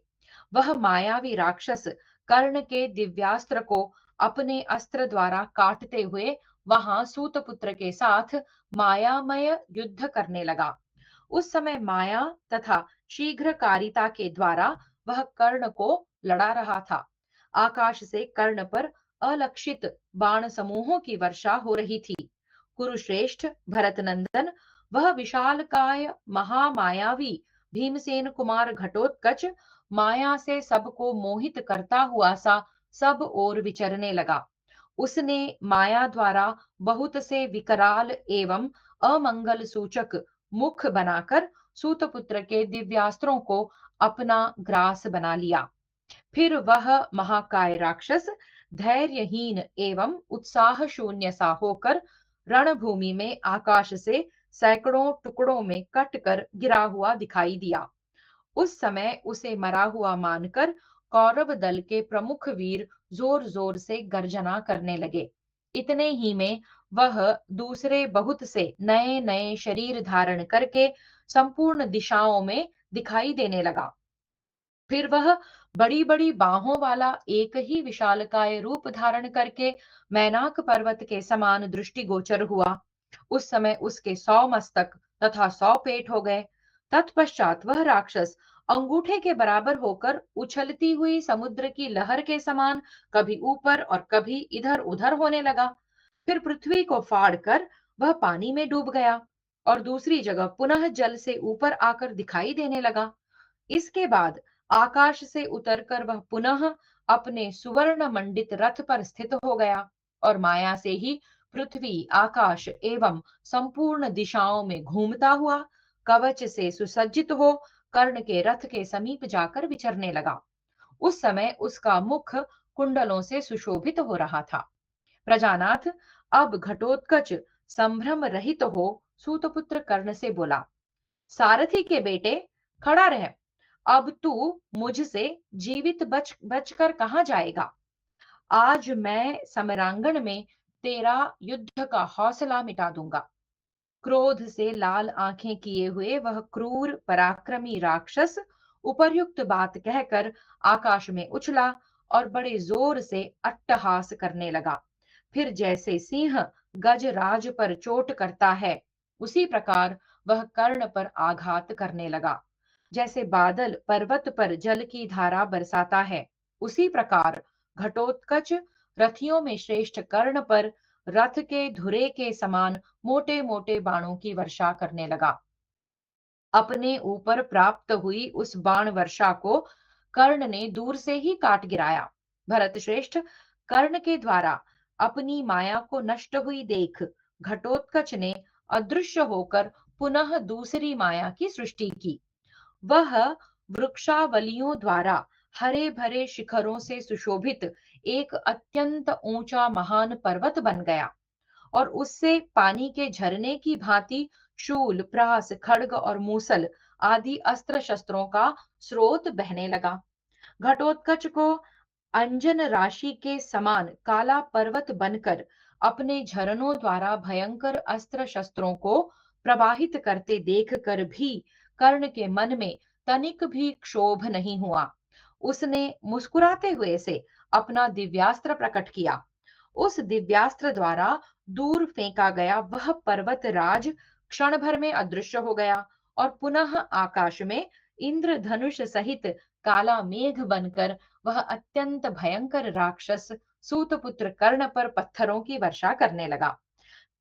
वह मायावी राक्षस कर्ण के दिव्यास्त्र को अपने अस्त्र द्वारा काटते हुए वहां सूतपुत्र के साथ मायामय युद्ध करने लगा। उस समय माया तथा शीघ्रकारिता के द्वारा वह कर्ण को लड़ा रहा था। आकाश से कर्ण पर अलक्षित बाण समूहों की वर्षा हो रही थी। कुरुश्रेष्ठ भरत नंदन, वह विशालकाय महामायावी भीमसेन कुमार घटोत्कच माया से सबको मोहित करता हुआ सा सब ओर विचरने लगा। उसने माया द्वारा बहुत से विकराल एवं अमंगल सूचक मुख बनाकर सूतपुत्र के दिव्यास्त्रों को अपना ग्रास बना लिया। फिर वह महाकाय राक्षस धैर्यहीन एवं उत्साह शून्य सा होकर रणभूमि में आकाश से सैकड़ों टुकड़ों में कट कर गिरा हुआ दिखाई दिया। उस समय उसे मरा हुआ मानकर कौरव दल के प्रमुख वीर जोर जोर से गर्जना करने लगे। इतने ही में वह दूसरे बहुत से नए नए शरीर धारण करके संपूर्ण दिशाओं में दिखाई देने लगा। फिर वह बड़ी बड़ी बाहों वाला एक ही विशालकाय रूप धारण करके मैनाक पर्वत के समान दृष्टिगोचर हुआ। उस समय उसके 100 मस्तक तथा 100 पेट हो गए। तत्पश्चात वह राक्षस अंगूठे के बराबर होकर उछलती हुई समुद्र की लहर के समान कभी ऊपर और कभी इधर उधर होने लगा। फिर पृथ्वी को फाड़कर वह पानी में डूब गया और दूसरी जगह पुनः जल से ऊपर आकर दिखाई देने लगा। इसके बाद आकाश से उतरकर वह पुनः अपने सुवर्ण मंडित रथ पर स्थित हो गया और माया से ही पृथ्वी, आकाश एवं संपूर्ण दिशाओं में घूमता हुआ कवच से सुसज्जित हो कर्ण के रथ के समीप जाकर विचरने लगा। उस समय उसका मुख कुंडलों से सुशोभित हो रहा था। प्रजानाथ अब घटोत्कच संभ्रम रहित हो सूतपुत्र कर्ण से बोला, सारथी के बेटे, खड़ा रह। अब तू मुझसे जीवित बचकर कहाँ जाएगा? आज मैं समरांगण में तेरा युद्ध का हौसला मिटा दूंगा। क्रोध से लाल आंखें किए हुए वह क्रूर पराक्रमी राक्षस उपर्युक्त बात कहकर आकाश में उछला और बड़े जोर से अट्टहास करने लगा। फिर जैसे सिंह गजराज पर चोट करता है, उसी प्रकार वह कर्ण पर आघात करने लगा। जैसे बादल पर्वत पर जल की धारा बरसाता है, उसी प्रकार घटोत्कच रथियों में श्रेष्ठ कर्ण पर रथ के धुरे के समान मोटे मोटे बाणों की वर्षा करने लगा। अपने ऊपर प्राप्त हुई उस बाण वर्षा को कर्ण ने दूर से ही काट गिराया। भरत श्रेष्ठ, कर्ण के द्वारा अपनी माया को नष्ट हुई देख घटोत्कच ने अदृश्य होकर पुनः दूसरी माया की सृष्टि की। वह वृक्षावलियों द्वारा हरे भरे शिखरों से सुशोभित एक अत्यंत ऊंचा महान पर्वत बन गया और उससे पानी के झरने की भांति शूल, प्रास, खड्ग और मूसल आदि अस्त्र शस्त्रों का स्रोत बहने लगा। घटोत्कच को अंजन राशि के समान काला पर्वत बनकर अपने झरनों द्वारा भयंकर अस्त्र शस्त्रों को प्रवाहित करते देखकर भी कर्ण के मन में तनिक भी क्षोभ नहीं हुआ। उसने मुस्कुराते हुए से अपना दिव्यास्त्र प्रकट किया। उस दिव्यास्त्र द्वारा दूर फेंका गया वह पर्वत राज क्षण भर में अदृश्य हो गया और पुनः आकाश में इंद्रधनुष सहित काला मेघ बनकर वह अत्यंत भयंकर राक्षस सूतपुत्र कर्ण पर पत्थरों की वर्षा करने लगा।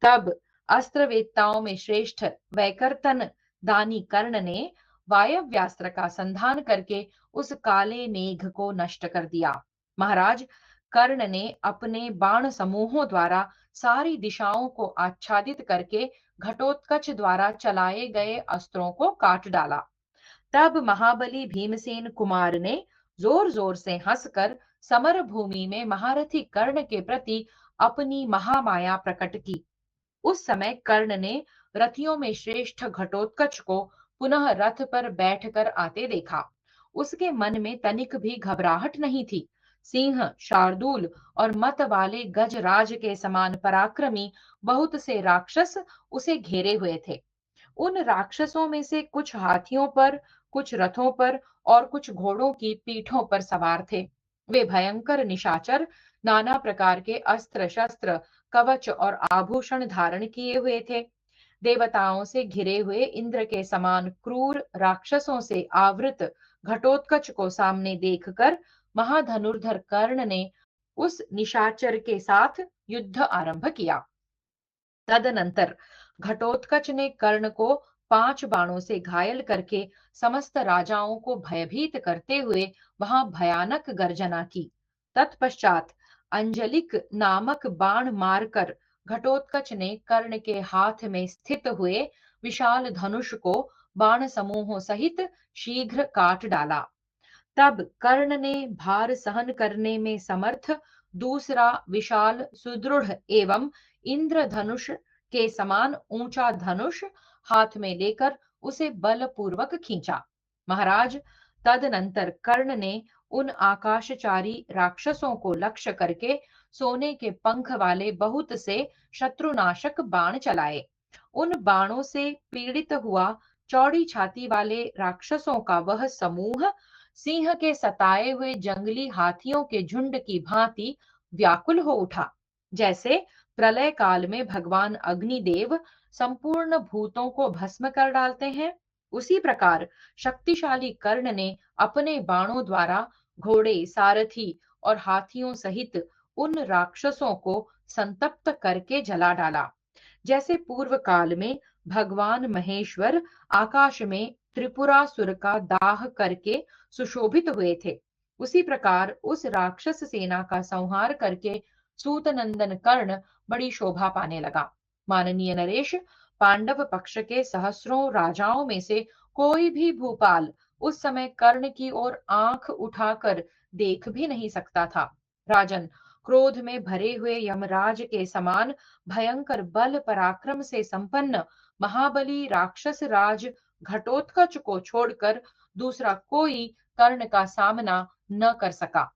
तब अस्त्र वेत्ताओं में श्रेष्ठ वैकर्तन दानी कर्ण ने वायव्यास्त्र का संधान करके उस काले मेघ को नष्ट कर दिया। महाराज, कर्ण ने अपने बाण समूहों द्वारा सारी दिशाओं को आच्छादित करके घटोत्कच द्वारा चलाए गए अस्त्रों को काट डाला। तब महाबली भीमसेन कुमार ने जोर जोर से हंसकर समर भूमि में महारथी कर्ण के प्रति अपनी महामाया प्रकट की। उस समय कर्ण ने रथियों में श्रेष्ठ घटोत्कच को पुनः रथ पर बैठकर आते देखा। उसके मन में तनिक भी घबराहट नहीं थी। सिंह, शार्दूल और मत वाले गजराज के समान पराक्रमी बहुत से राक्षस उसे घेरे हुए थे। उन राक्षसों में से कुछ हाथियों पर, कुछ रथों पर और कुछ घोड़ों की पीठों पर सवार थे। वे भयंकर निशाचर नाना प्रकार के अस्त्र शस्त्र, कवच और आभूषण धारण किए हुए थे। देवताओं से घिरे हुए इंद्र के समान क्रूर राक्षसों से आवृत घटोत्कच को सामने देखकर महाधनुर्धर कर्ण ने उस निशाचर के साथ युद्ध आरंभ किया। तदनंतर घटोत्कच ने कर्ण को 5 बाणों से घायल करके समस्त राजाओं को भयभीत करते हुए वहां भयानक गर्जना की। तत्पश्चात अंजलिक नामक बाण मारकर घटोत्कच ने कर्ण के हाथ में स्थित हुए विशाल धनुष को बाण समूहों सहित शीघ्र काट डाला। तब कर्ण ने भार सहन करने में समर्थ दूसरा विशाल, सुदृढ़ एवं इंद्रधनुष के समान ऊंचा धनुष हाथ में लेकर उसे बलपूर्वक खींचा। महाराज, तदनंतर कर्ण ने उन आकाशचारी राक्षसों को लक्ष्य करके सोने के पंख वाले बहुत से शत्रुनाशक बाण चलाए। उन बाणों से पीड़ित हुआ चौड़ी छाती वाले राक्षसों का वह समूह सिंह के सताए हुए जंगली हाथियों के झुंड की भांति व्याकुल हो उठा। जैसे प्रलय काल में भगवान अग्निदेव संपूर्ण भूतों को भस्म कर डालते हैं, उसी प्रकार शक्तिशाली कर्ण ने अपने बाणों द्वारा घोड़े, सारथी और हाथियों सहित उन राक्षसों को संतप्त करके जला डाला। जैसे पूर्व काल में भगवान महेश्वर आकाश में त्रिपुरासुर का दाह करके सुशोभित हुए थे, उसी प्रकार उस राक्षस सेना का संहार करके सूत नंदन कर्ण बड़ी शोभा पाने लगा। माननीय नरेश, पांडव पक्ष के सहस्रों राजाओं में से कोई भी भूपाल उस समय कर्ण की ओर आंख उठाकर देख भी नहीं सकता था। राजन, क्रोध में भरे हुए यमराज के समान भयंकर बल पराक्रम से संपन्न महाबली राक्षस राज घटोत्कच को छोड़कर दूसरा कोई कर्ण का सामना न कर सका।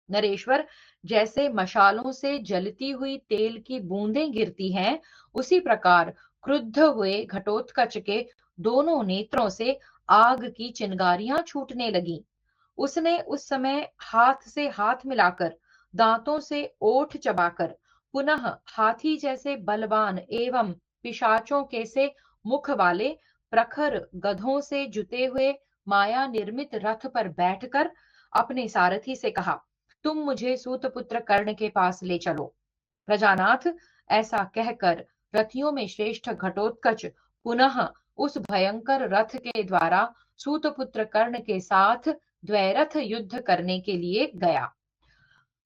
नरेश्वर, जैसे मशालों से जलती हुई तेल की बूंदें गिरती हैं, उसी प्रकार क्रुद्ध हुए घटोत्कच के दोनों नेत्रों से आग की चिंगारियां छूटने लगीं। उसने उस समय हाथ से हाथ मिलाकर, दांतों से ओठ चबाकर, पुनः हाथी जैसे बलवान एवं पिशाचों के से मुख वाले प्रखर गधों से जुते हुए माया निर्मित रथ पर बैठकर अपने सारथी से कहा, तुम मुझे सूतपुत्र कर्ण के पास ले चलो। प्रजानाथ, ऐसा कहकर रथियों में श्रेष्ठ घटोत्कच पुनः उस भयंकर रथ के द्वारा सूतपुत्र कर्ण के साथ द्वैरथ युद्ध करने के लिए गया।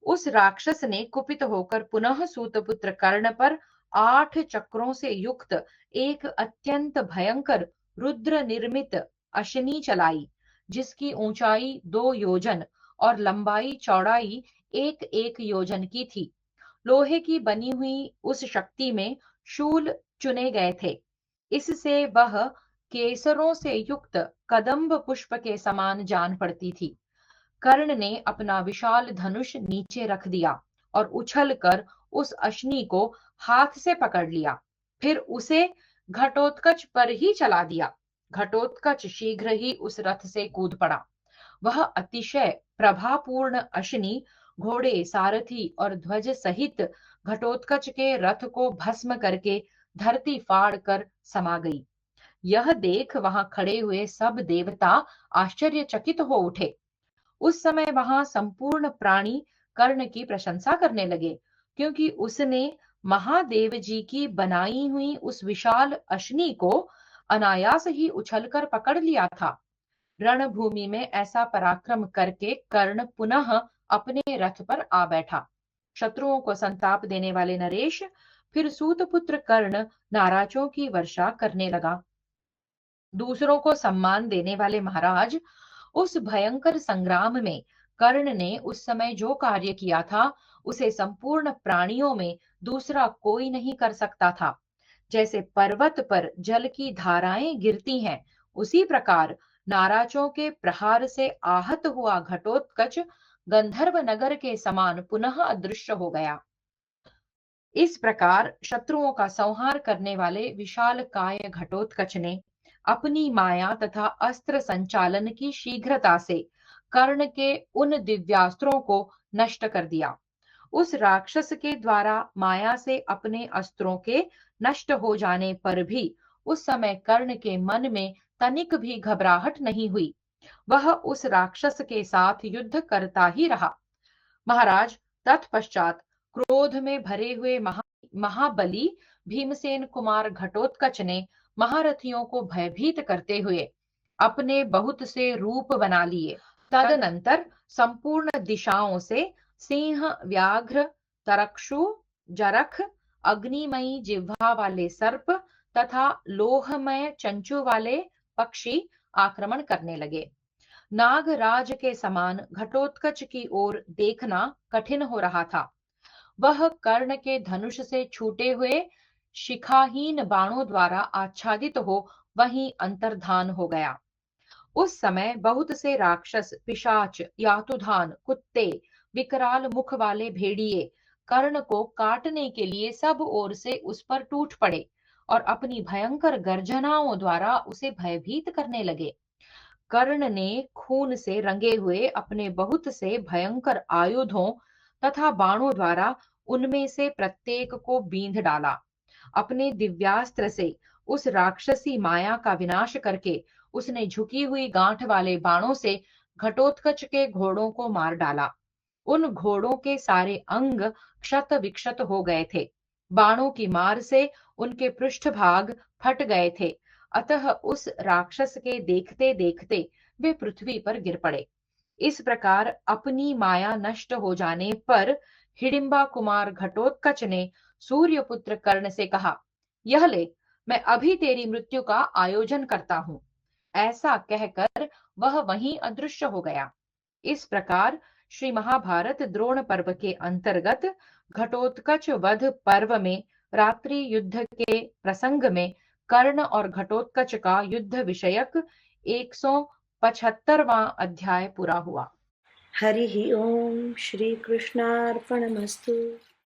उस राक्षस ने कुपित होकर पुनः सूतपुत्र कर्ण पर 8 चक्रों से युक्त एक अत्यंत भयंकर रुद्र निर्मित अशनी चलाई, जिसकी ऊंचाई 2 योजन और लंबाई चौड़ाई 1-1 योजन की थी। लोहे की बनी हुई उस शक्ति में शूल चुने गए थे। इससे वह केसरों से युक्त कदम्ब पुष्प के समान जान पड़ती थी। कर्ण ने अपना विशाल धनुष नीचे रख दिया और उछलकर उस अश्नि को हाथ से पकड़ लिया, फिर उसे घटोत्कच पर ही चला दिया। घटोत्कच शीघ्र ही उस रथ से कूद पड़ा। वह अतिशय प्रभापूर्ण अश्नि घोड़े, सारथी और ध्वज सहित घटोत्कच के रथ को भस्म करके धरती फाड़ कर समा गई। यह देख वहां खड़े हुए सब देवता आश्चर्यचकित हो उठे। उस समय वहां संपूर्ण प्राणी कर्ण की प्रशंसा करने लगे, क्योंकि उसने महादेव जी की बनाई हुई उस विशाल अश्नि को अनायास ही उछलकर पकड़ लिया था। रणभूमि में ऐसा पराक्रम करके कर्ण पुनः अपने रथ पर आ बैठा। शत्रुओं को संताप देने वाले नरेश, फिर सूतपुत्र कर्ण नाराजों की वर्षा करने लगा। दूसरों को सम्मान देने वाले महाराज, उस भयंकर संग्राम में कर्ण ने उस समय जो कार्य किया था, उसे संपूर्ण प्राणियों में दूसरा कोई नहीं कर सकता था। जैसे पर्वत पर जल की धाराएं गिरती हैं, उसी प्रकार नाराजों के प्रहार से आहत हुआ घटोत्कच गंधर्व नगर के समान पुनः अदृश्य हो गया। इस प्रकार शत्रुओं का संहार करने वाले विशाल काय घटोत्कच ने अपनी माया तथा अस्त्र संचालन की शीघ्रता से कर्ण के उन दिव्यास्त्रों को नष्ट कर दिया। उस राक्षस के द्वारा माया से अपने अस्त्रों के नष्ट हो जाने पर भी उस समय कर्ण के मन में तनिक भी घबराहट नहीं हुई। वह उस राक्षस के साथ युद्ध करता ही रहा। महाराज, तत्पश्चात क्रोध में भरे हुए महाबली भीमसेन कुमार घटोत्कच ने महारथियों को भयभीत करते हुए अपने बहुत से रूप बना लिए। तदनंतर संपूर्ण दिशाओं से सिंह, व्याघ्र, तरक्षु, जरख, अग्निमयी जिह्वा वाले सर्प तथा लोहमय चंचु वाले पक्षी आक्रमण करने लगे। नागराज के समान घटोत्कच की ओर देखना कठिन हो रहा था। वह कर्ण के धनुष से छूटे हुए शिखाहीन बाणों द्वारा आच्छादित हो वहीं अंतर्धान हो गया। उस समय बहुत से राक्षस, पिशाच, यातुधान, कुत्ते, विकराल मुख वाले भेड़िए कर्ण को काटने के लिए सब ओर से उस पर टूट पड़े और अपनी भयंकर गर्जनाओं द्वारा उसे भयभीत करने लगे। कर्ण ने खून से रंगे हुए अपने बहुत से भयंकर आयुधों तथा बाणों द्वारा उनमें से प्रत्येक को बींध डाला। अपने दिव्यास्त्र से उस राक्षसी माया का विनाश करके उसने झुकी हुई गांठ वाले बाणों से घटोत्कच के घोड़ों को मार डाला। उन घोड़ों के सारे अंग क्षत विक्षत हो गए थे। बाणों की मार से उनके पृष्ठभाग फट गए थे। अतः उस राक्षस के देखते देखते वे पृथ्वी पर गिर पड़े। इस प्रकार अपनी माया नष्ट हो जाने पर हिडिंबा कुमार घटोत्कच ने सूर्यपुत्र कर्ण से कहा, यह ले, मैं अभी तेरी मृत्यु का आयोजन करता हूं। ऐसा कहकर वह वहीं अदृश्य हो गया। इस प्रकार श्री महाभारत द्रोण पर्व के अंतर्गत घटोत्कच वध पर्व में रात्रि युद्ध के प्रसंग में कर्ण और घटोत्कच का युद्ध विषयक 175वां अध्याय पूरा हुआ। हरिः ओम श्रीकृष्णार्पणमस्तु।